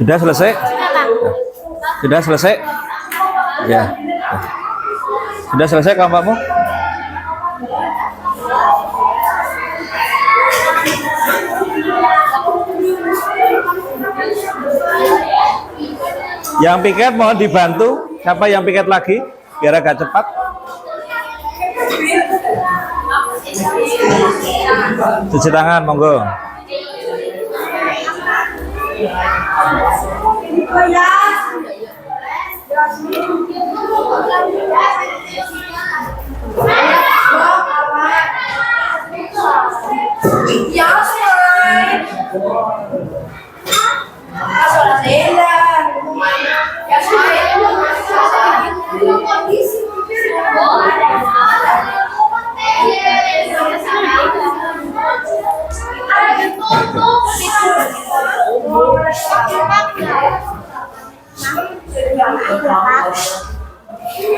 Speaker 1: Sudah selesai? Sudah selesai? Ya. Sudah selesai kelompokmu? Yang piket mohon dibantu. Siapa yang piket lagi? Biar agak cepat. Cuci tangan, monggo.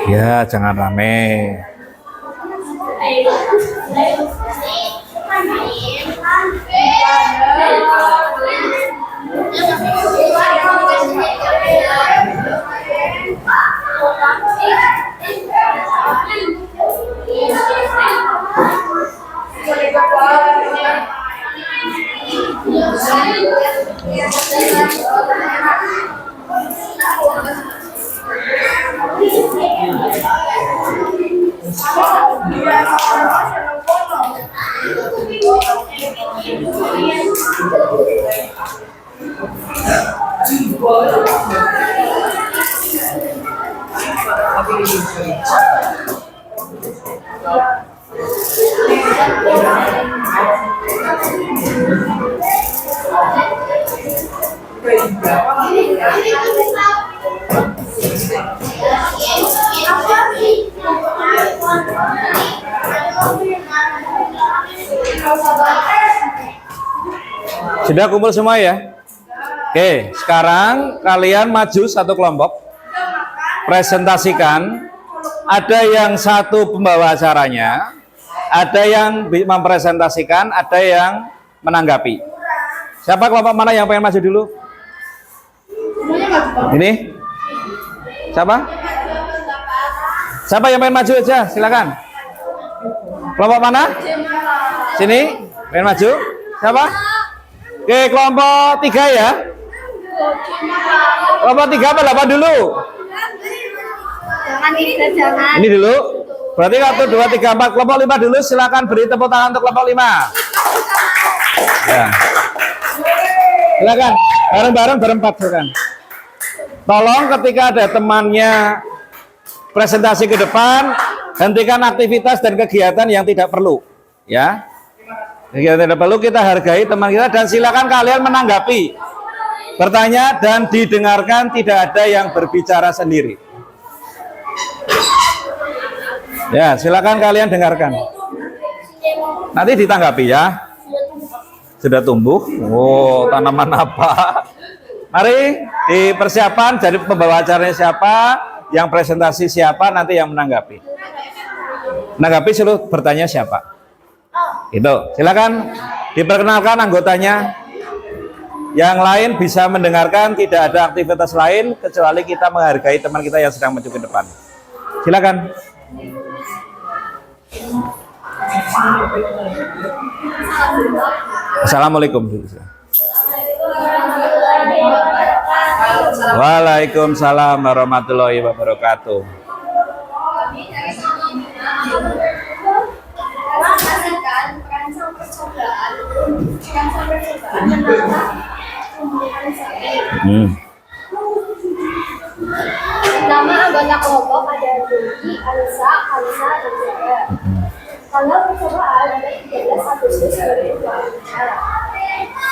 Speaker 1: Ya, jangan rame. Sudah kumpul semua ya? Oke, sekarang kalian maju satu kelompok. Presentasikan. Ada yang satu pembawa acaranya, ada yang mempresentasikan, ada yang menanggapi. Siapa kelompok mana yang pengen maju dulu? Ini? Siapa? Siapa yang pengen maju aja? Silakan. Kelompok mana? Sini? Pengen maju? Siapa? Oke, kelompok 3 ya. Kelompok 3 apa 8 dulu?
Speaker 3: Jangan.
Speaker 1: Ini dulu. Berarti 1, 2, 3, 4. Kelompok 5 dulu. Silakan beri tepuk tangan untuk kelompok 5. Ya. Silakan, bareng-bareng berempat silakan. Tolong ketika ada temannya presentasi ke depan, hentikan aktivitas dan kegiatan yang tidak perlu, ya. Kegiatan tidak perlu kita hargai teman kita dan silakan kalian menanggapi, bertanya dan didengarkan, tidak ada yang berbicara sendiri. Ya, silakan kalian dengarkan. Nanti ditanggapi ya. Sudah tumbuh. Oh, tanaman apa? Mari dipersiapkan. Jadi pembawa acaranya siapa, yang presentasi siapa, nanti yang menanggapi. Menanggapi seluruh bertanya siapa. Itu. Silakan diperkenalkan anggotanya. Yang lain bisa mendengarkan, tidak ada aktivitas lain kecuali kita menghargai teman kita yang sedang maju ke depan. Silakan. Assalamualaikum. Waalaikumsalam warahmatullahi wabarakatuh.
Speaker 3: Nama anggota kelompok ada Dodi, Alisa, Kalisa, dan Jaya. Tanggal percobaan ada 13 Agustus 2024.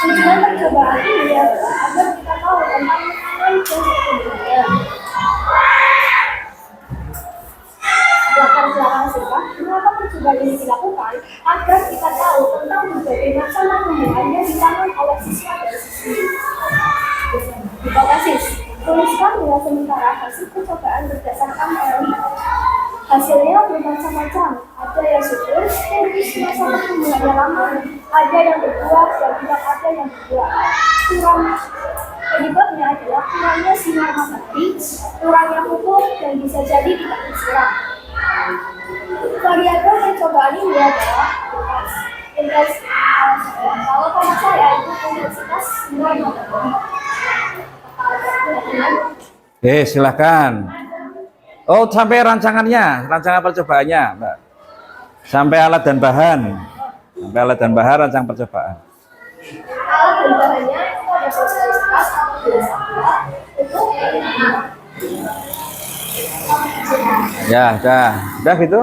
Speaker 3: Tujuan percobaan ini adalah agar kita tahu tentang dan perkembangannya. Belakang singkat, mengapa percobaan ini dilakukan? Agar kita tahu tentang berbagai macam tumbuhan yang ditanam oleh siswa dan siswi. Hipotesis. Tuliskan nilai sementara hasil percobaan berdasarkan teori. Hasilnya bermacam-macam. Ada yang subur, kondisi masalah tumbuhannya lama, ada yang berbuah dan tidak ada yang berbuah. Penyebabnya adalah kurangnya sinar matahari, kurangnya pupuk, dan bisa jadi tidak disiram. Variabel percobaan ini adalah intensitas. Kalau pada saya itu intensitas sinar matahari.
Speaker 1: Silahkan. Oh, sampai rancangan percobaannya, Mbak. Sampai alat dan bahan. Rancang percobaan.
Speaker 3: Alat dan bahannya itu ada sosialitas atau biasa untuk
Speaker 1: Ya, udah gitu.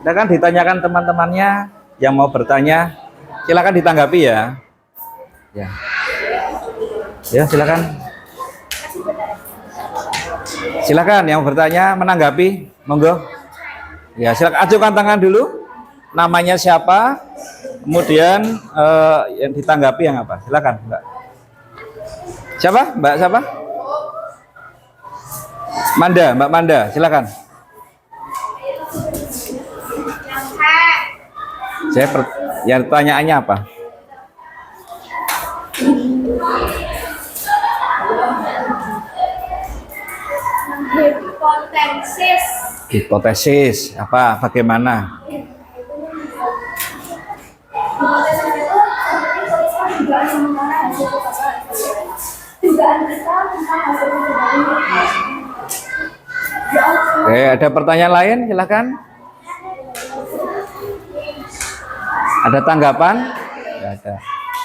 Speaker 1: Udah kan ditanyakan teman-temannya yang mau bertanya, silakan ditanggapi ya. Ya, silakan. Silakan yang bertanya menanggapi, monggo. Ya, silakan ajukan tangan dulu. Namanya siapa? Kemudian yang ditanggapi yang apa? Silakan, Mbak. Siapa? Mbak siapa? Mbak Manda, silakan. Yang pertanyaannya apa? Hipotesis apa? Bagaimana? Oke, ada pertanyaan lain? Silakan. Ada tanggapan? Tidak ada.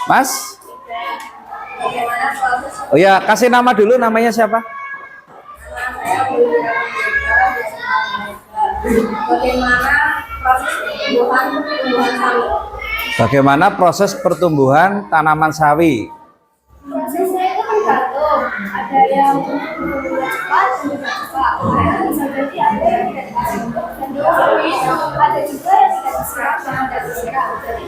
Speaker 1: Mas? Oh ya, kasih nama dulu. Namanya siapa? Bagaimana proses pertumbuhan tanaman sawi?
Speaker 3: Prosesnya itu tergantung. Ada yang cepat, cepat. Bisa jadi ada yang tidak cepat dan ada juga yang tidak disiram dan tidak disiram. Jadi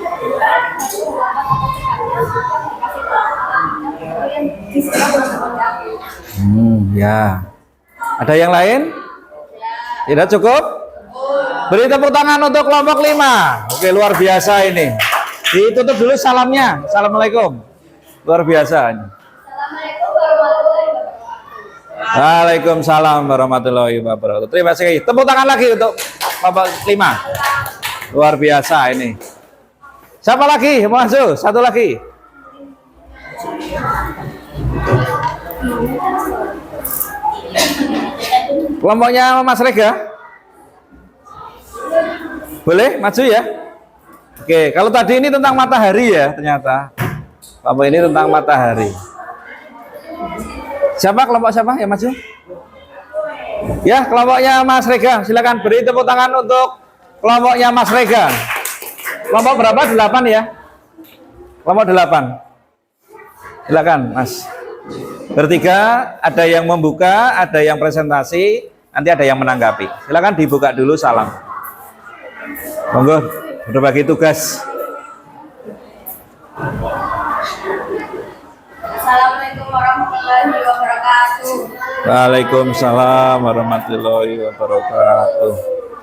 Speaker 3: yang disiram
Speaker 1: ya. Ada yang lain? Tidak cukup? Beri tepuk tangan untuk kelompok 5. Oke, luar biasa ini. Ditutup dulu salamnya. Assalamualaikum. Luar biasa ini.
Speaker 3: Assalamualaikum warahmatullahi wabarakatuh.
Speaker 1: Waalaikumsalam warahmatullahi wabarakatuh. Terima kasih. Tepuk tangan lagi untuk kelompok 5. Luar biasa ini. Siapa lagi? Masuk. Satu lagi. Kelompoknya Mas Rega. Boleh maju ya? Oke, kalau tadi ini tentang matahari ya ternyata. Kelompok ini tentang matahari. Siapa kelompok siapa yang maju? Ya, kelompoknya Mas Rega. Silakan beri tepuk tangan untuk kelompoknya Mas Rega. Kelompok berapa? 8 ya? Kelompok 8. Silakan, Mas. Bertiga, ada yang membuka, ada yang presentasi, nanti ada yang menanggapi. Silakan dibuka dulu, salam. Monggo, berbagi tugas.
Speaker 2: Assalamualaikum warahmatullahi wabarakatuh.
Speaker 1: Waalaikumsalam warahmatullahi wabarakatuh.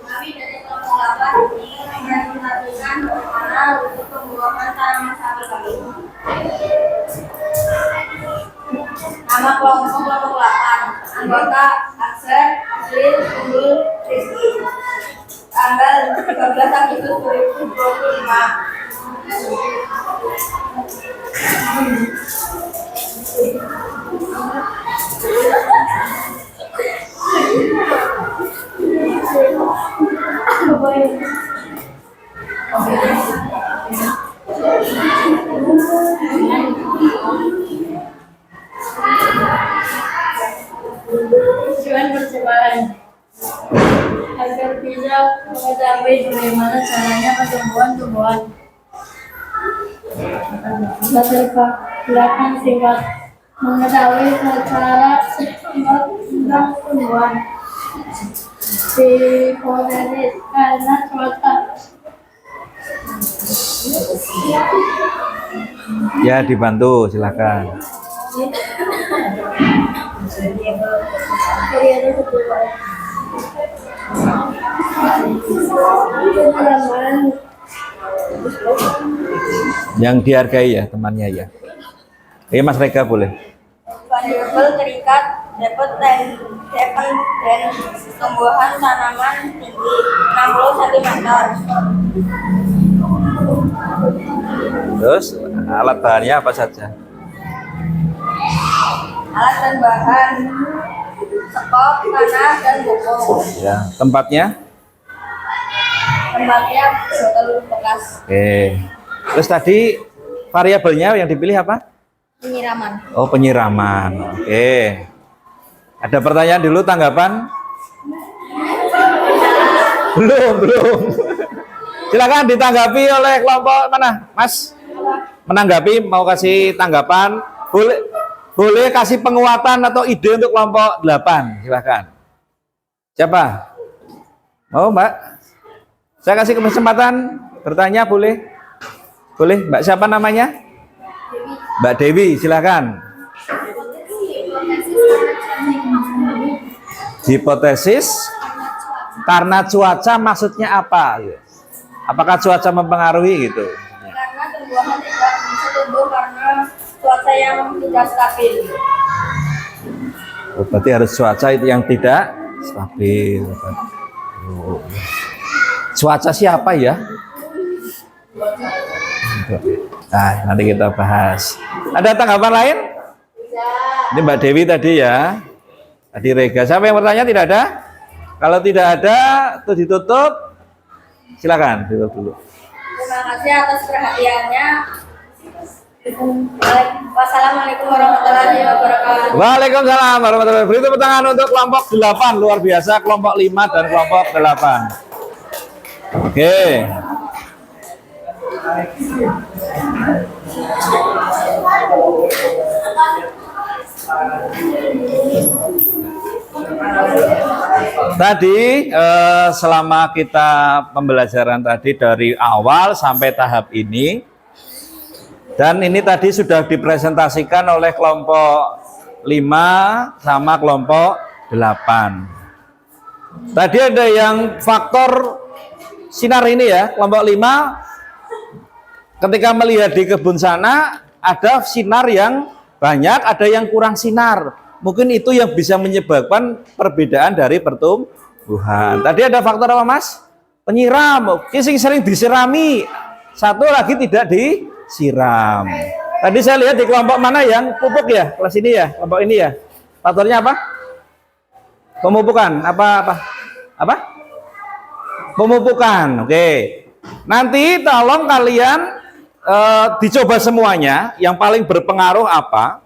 Speaker 2: Kami dari kelompok 8 ini melakukan bagaimana untuk pembuangan tanaman sapi kami. Nama kelompok 8, anggota Akser, Azril, Unggul, Rizky. Tanggal 13 Agustus 2025.
Speaker 3: Tujuan percobaan agar bisa mengetahui bagaimana caranya pertumbuhan tumbuhan. Latar belakang singkat mengetahui cara tentang tumbuhan. Hipotesis karena cuaca.
Speaker 1: Ya, dibantu, silakan. Yang dihargai ya temannya ya. Mas Rega boleh.
Speaker 2: Variabel terikat dapat dan tumbuhan tanaman tinggi 60 cm.
Speaker 1: Terus alat bahannya apa saja?
Speaker 2: Alat dan bahan sekop, tanah, dan buku.
Speaker 1: Ya, tempatnya?
Speaker 2: Tempatnya botol bekas.
Speaker 1: Oke. Terus tadi variabelnya yang dipilih apa?
Speaker 2: Penyiraman.
Speaker 1: Oh, penyiraman. Oke. Ada pertanyaan dulu, tanggapan? Belum. Silakan ditanggapi oleh kelompok mana, Mas? Menanggapi, mau kasih tanggapan? Boleh kasih penguatan atau ide untuk kelompok 8, silakan. Siapa? Oh, Mbak. Saya kasih kesempatan bertanya, boleh? Boleh, Mbak siapa namanya? Mbak Dewi, silakan. Hipotesis karena cuaca maksudnya apa? Apakah cuaca mempengaruhi gitu?
Speaker 2: Karena tumbuhan tidak bisa tumbuh karena cuaca yang tidak stabil.
Speaker 1: Oh, berarti harus cuaca itu yang tidak stabil. Oh. Cuaca siapa ya? Nah, nanti kita bahas. Ada tanggapan lain? Ini Mbak Dewi tadi ya. Tadi Rega. Siapa yang bertanya? Tidak ada? Kalau tidak ada, itu ditutup. Silakan, ditutup dulu.
Speaker 2: Terima kasih atas perhatiannya. Wassalamualaikum warahmatullahi wabarakatuh.
Speaker 1: Waalaikumsalam warahmatullahi wabarakatuh. Beri tepuk tangan untuk kelompok 8, luar biasa, kelompok 5 dan kelompok 8. Oke. Tadi selama kita pembelajaran tadi dari awal sampai tahap ini, dan ini tadi sudah dipresentasikan oleh kelompok 5 sama kelompok 8. Tadi ada yang faktor sinar ini ya, kelompok 5 ketika melihat di kebun sana ada sinar yang banyak, ada yang kurang sinar. Mungkin itu yang bisa menyebabkan perbedaan dari pertumbuhan. Tadi ada faktor apa, Mas? Penyiram. Kising sering disirami, satu lagi tidak disiram. Tadi saya lihat di kelompok mana yang pupuk ya? Kelas ini ya, kelompok ini ya. Faktornya apa? Pemupukan. Apa? Pemupukan. Oke. Nanti tolong kalian dicoba semuanya. Yang paling berpengaruh apa?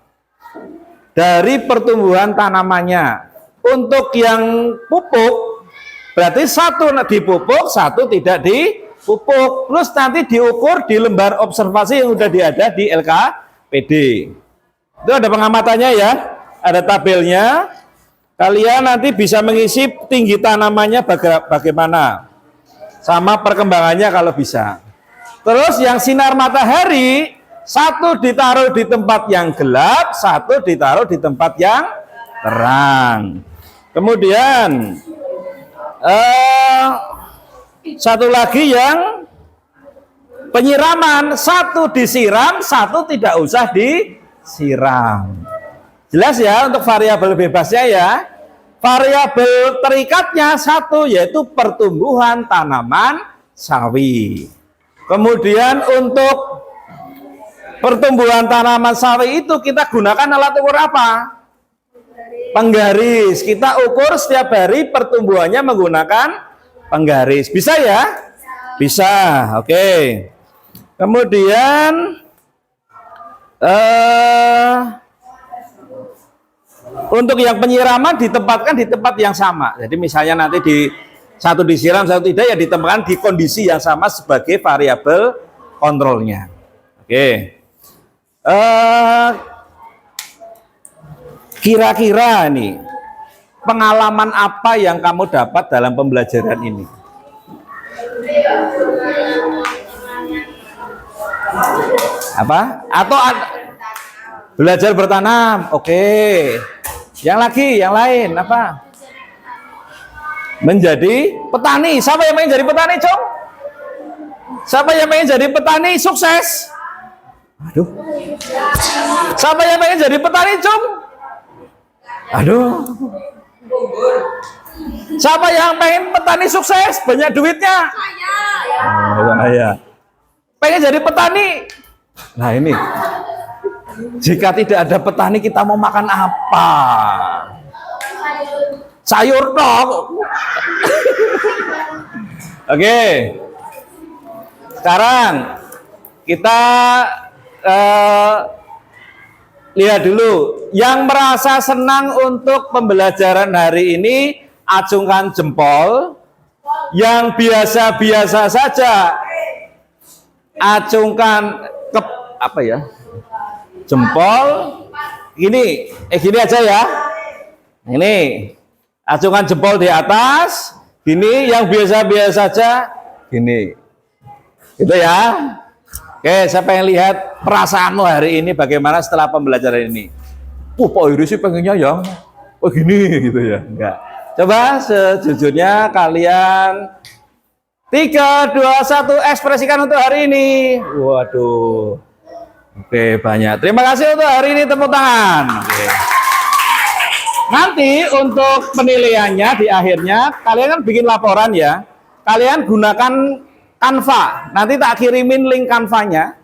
Speaker 1: dari pertumbuhan tanamannya. Untuk yang pupuk, berarti satu dipupuk, satu tidak dipupuk. Terus nanti diukur di lembar observasi yang sudah ada di LKPD. Itu ada pengamatannya ya, ada tabelnya. Kalian nanti bisa mengisi tinggi tanamannya bagaimana, sama perkembangannya kalau bisa. Terus yang sinar matahari, satu ditaruh di tempat yang gelap, satu ditaruh di tempat yang terang. Kemudian satu lagi yang penyiraman, satu disiram, satu tidak usah disiram. Jelas ya untuk variabel bebasnya ya. Variabel terikatnya satu, yaitu pertumbuhan tanaman sawi. Kemudian untuk pertumbuhan tanaman sawi itu kita gunakan alat ukur apa? Penggaris. Kita ukur setiap hari pertumbuhannya menggunakan penggaris. Bisa ya? Bisa. Oke. Kemudian untuk yang penyiraman ditempatkan di tempat yang sama. Jadi misalnya nanti satu disiram, satu tidak, ya ditempatkan di kondisi yang sama sebagai variabel kontrolnya. Oke. Kira-kira nih, pengalaman apa yang kamu dapat dalam pembelajaran ini? Apa? Atau belajar bertanam? Oke. Yang lagi, yang lain apa? Menjadi petani. Siapa yang pengen jadi petani, Cung? Siapa yang pengen jadi petani sukses? Aduh. Siapa yang pengen jadi petani, Cung? Aduh. Siapa yang pengen petani sukses, banyak duitnya? Saya. Pengen jadi petani. Nah ini, jika tidak ada petani kita mau makan apa? Sayur dong. Oke. Sekarang kita lihat dulu. Yang merasa senang untuk pembelajaran hari ini, acungkan jempol. Yang biasa-biasa saja, acungkan apa ya? Jempol. Gini aja ya. Ini. Acungkan jempol di atas, gini. Yang biasa-biasa saja, gini. Gitu ya. Oke, saya pengen lihat perasaanmu hari ini bagaimana setelah pembelajaran ini. Pak Iri sih pengennya ya, gini gitu ya. Enggak. Coba sejujurnya kalian 3, 2, 1 ekspresikan untuk hari ini. Waduh. Oke, banyak. Terima kasih untuk hari ini, tepuk tangan. Oke. Nanti untuk penilaiannya di akhirnya kalian kan bikin laporan ya. Kalian gunakan Canva. Nanti tak kirimin link Canva-nya.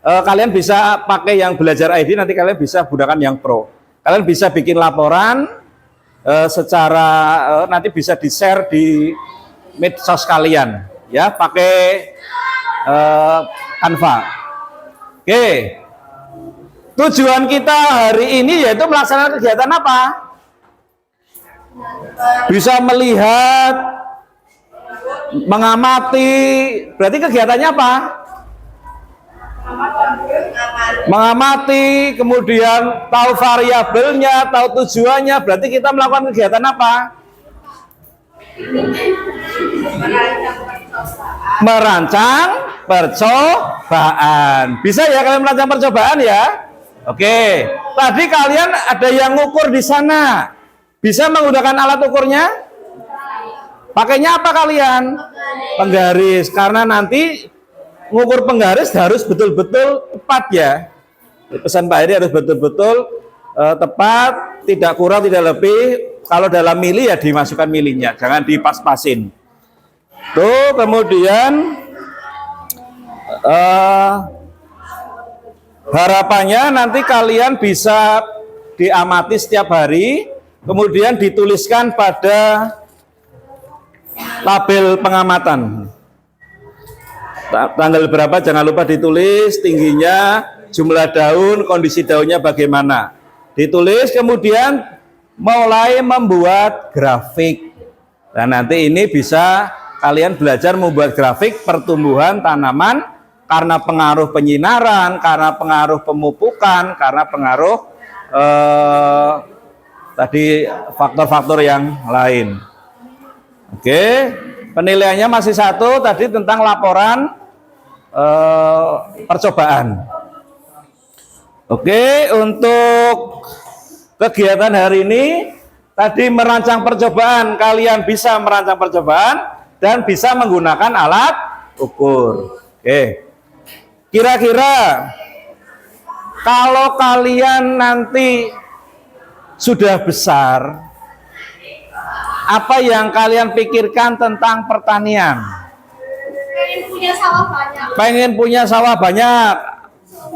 Speaker 1: Kalian bisa pakai yang belajar ID, nanti kalian bisa gunakan yang Pro. Kalian bisa bikin laporan secara nanti bisa di-share di medsos kalian ya, pakai Canva. Oke. Tujuan kita hari ini yaitu melaksanakan kegiatan apa? Bisa melihat, mengamati, berarti kegiatannya apa? Mengamati, kemudian tahu variabelnya, tahu tujuannya, berarti kita melakukan kegiatan apa? Merancang percobaan. Bisa ya kalian merancang percobaan ya? Oke. Tadi kalian ada yang ngukur di sana. Bisa menggunakan alat ukurnya? Pakainya apa kalian? Penggaris. Karena nanti ngukur penggaris harus betul-betul tepat ya. Pesan Pak Heri harus betul-betul tepat, tidak kurang, tidak lebih. Kalau dalam mili ya dimasukkan milinya, jangan dipas-pasin. Tuh, kemudian harapannya nanti kalian bisa diamati setiap hari, kemudian dituliskan pada tabel pengamatan. Tanggal berapa jangan lupa ditulis, tingginya, jumlah daun, kondisi daunnya bagaimana. ditulis, kemudian mulai membuat grafik. Nah, nanti ini bisa kalian belajar membuat grafik pertumbuhan tanaman karena pengaruh penyinaran, karena pengaruh pemupukan, karena pengaruh tadi faktor-faktor yang lain. Oke, penilaiannya masih 1 tadi tentang laporan percobaan. Oke, untuk kegiatan hari ini tadi merancang percobaan, kalian bisa merancang percobaan dan bisa menggunakan alat ukur. Oke. Kira-kira kalau kalian nanti sudah besar, apa yang kalian pikirkan tentang pertanian?
Speaker 3: Pengen punya sawah banyak.
Speaker 1: Pengen punya sawah banyak.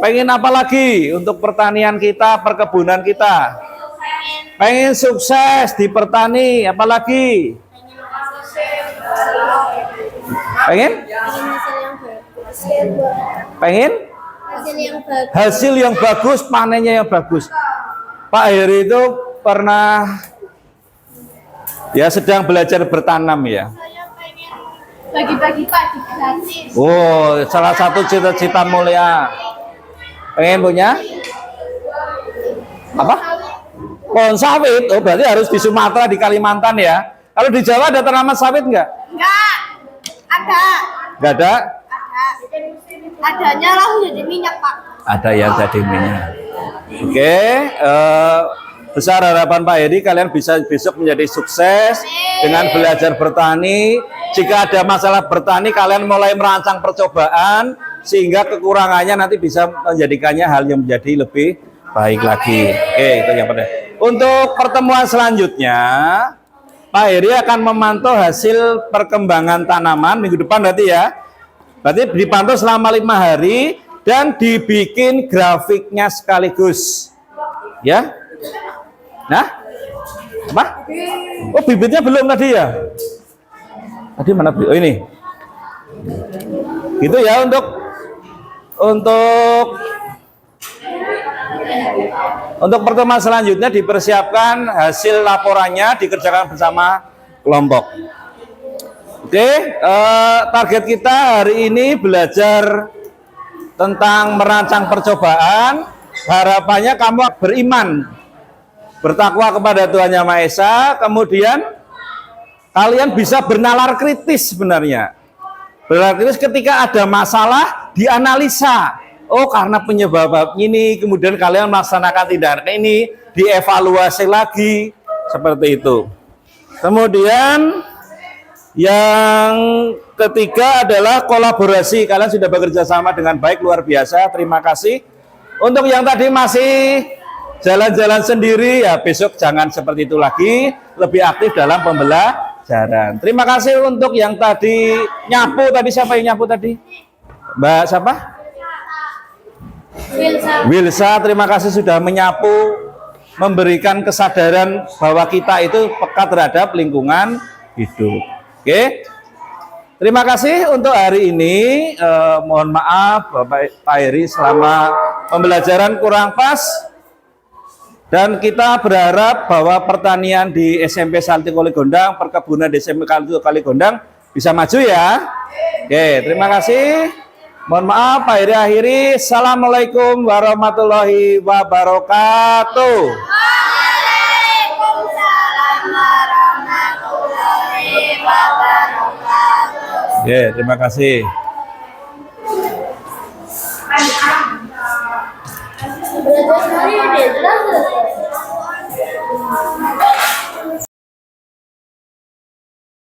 Speaker 1: Pengen apa lagi untuk pertanian kita, perkebunan kita? Pengen sukses di pertani, apalagi? Pengen? Pengen? Hasil yang bagus, panennya yang bagus. Pak Heri itu pernah ya sedang belajar bertanam ya.
Speaker 3: Saya pengen bagi-bagi padi gratis.
Speaker 1: Oh, salah satu cita-cita mulia. Pengen punya apa? Pohon sawit. Oh, berarti harus di Sumatera, di Kalimantan ya. Kalau di Jawa ada tanaman sawit enggak?
Speaker 3: Enggak. Ada.
Speaker 1: Enggak ada?
Speaker 3: Adanya langsung jadi minyak, Pak.
Speaker 1: Ada yang jadi minyak. Oke, besar harapan Pak Heri kalian bisa besok menjadi sukses dengan belajar bertani. Jika ada masalah bertani, kalian mulai merancang percobaan sehingga kekurangannya nanti bisa menjadikannya hal yang menjadi lebih baik lagi. Oke, itu yang penting. Untuk pertemuan selanjutnya, Pak Heri akan memantau hasil perkembangan tanaman minggu depan berarti ya. Berarti dipantau selama 5 hari dan dibikin grafiknya sekaligus. Ya? Nah? Apa? Oh, bibitnya belum tadi ya? Tadi mana? Oh, ini. Gitu ya untuk pertemuan selanjutnya dipersiapkan hasil laporannya dikerjakan bersama kelompok. Oke, target kita hari ini belajar tentang merancang percobaan. Harapannya kamu beriman, bertakwa kepada Tuhan Yang Maha Esa, kemudian kalian bisa bernalar kritis sebenarnya. Bernalar kritis ketika ada masalah, dianalisa. Oh, karena penyebab ini, kemudian kalian melaksanakan tindakan ini, dievaluasi lagi, seperti itu. Kemudian yang ketiga adalah kolaborasi. Kalian sudah bekerja sama dengan baik, luar biasa. Terima kasih. Untuk yang tadi masih jalan-jalan sendiri, ya besok jangan seperti itu lagi. Lebih aktif dalam pembelajaran. Terima kasih untuk yang tadi nyapu. Tadi siapa yang nyapu tadi? Mbak siapa? Wilsa, terima kasih sudah menyapu, memberikan kesadaran bahwa kita itu peka terhadap lingkungan hidup. Oke, terima kasih untuk hari ini. Mohon maaf Bapak Pak Heri selama pembelajaran kurang pas, dan kita berharap bahwa pertanian di SMP Salti Kaligondang, perkebunan di SMP Salti Kaligondang bisa maju ya. Oke, terima kasih. Mohon maaf Pak Heri akhiri. Assalamualaikum warahmatullahi wabarakatuh.
Speaker 3: Waalaikumsalam warahmatullahi wabarakatuh.
Speaker 1: Ya, terima kasih.
Speaker 3: Belajar sendiri deh, jelas.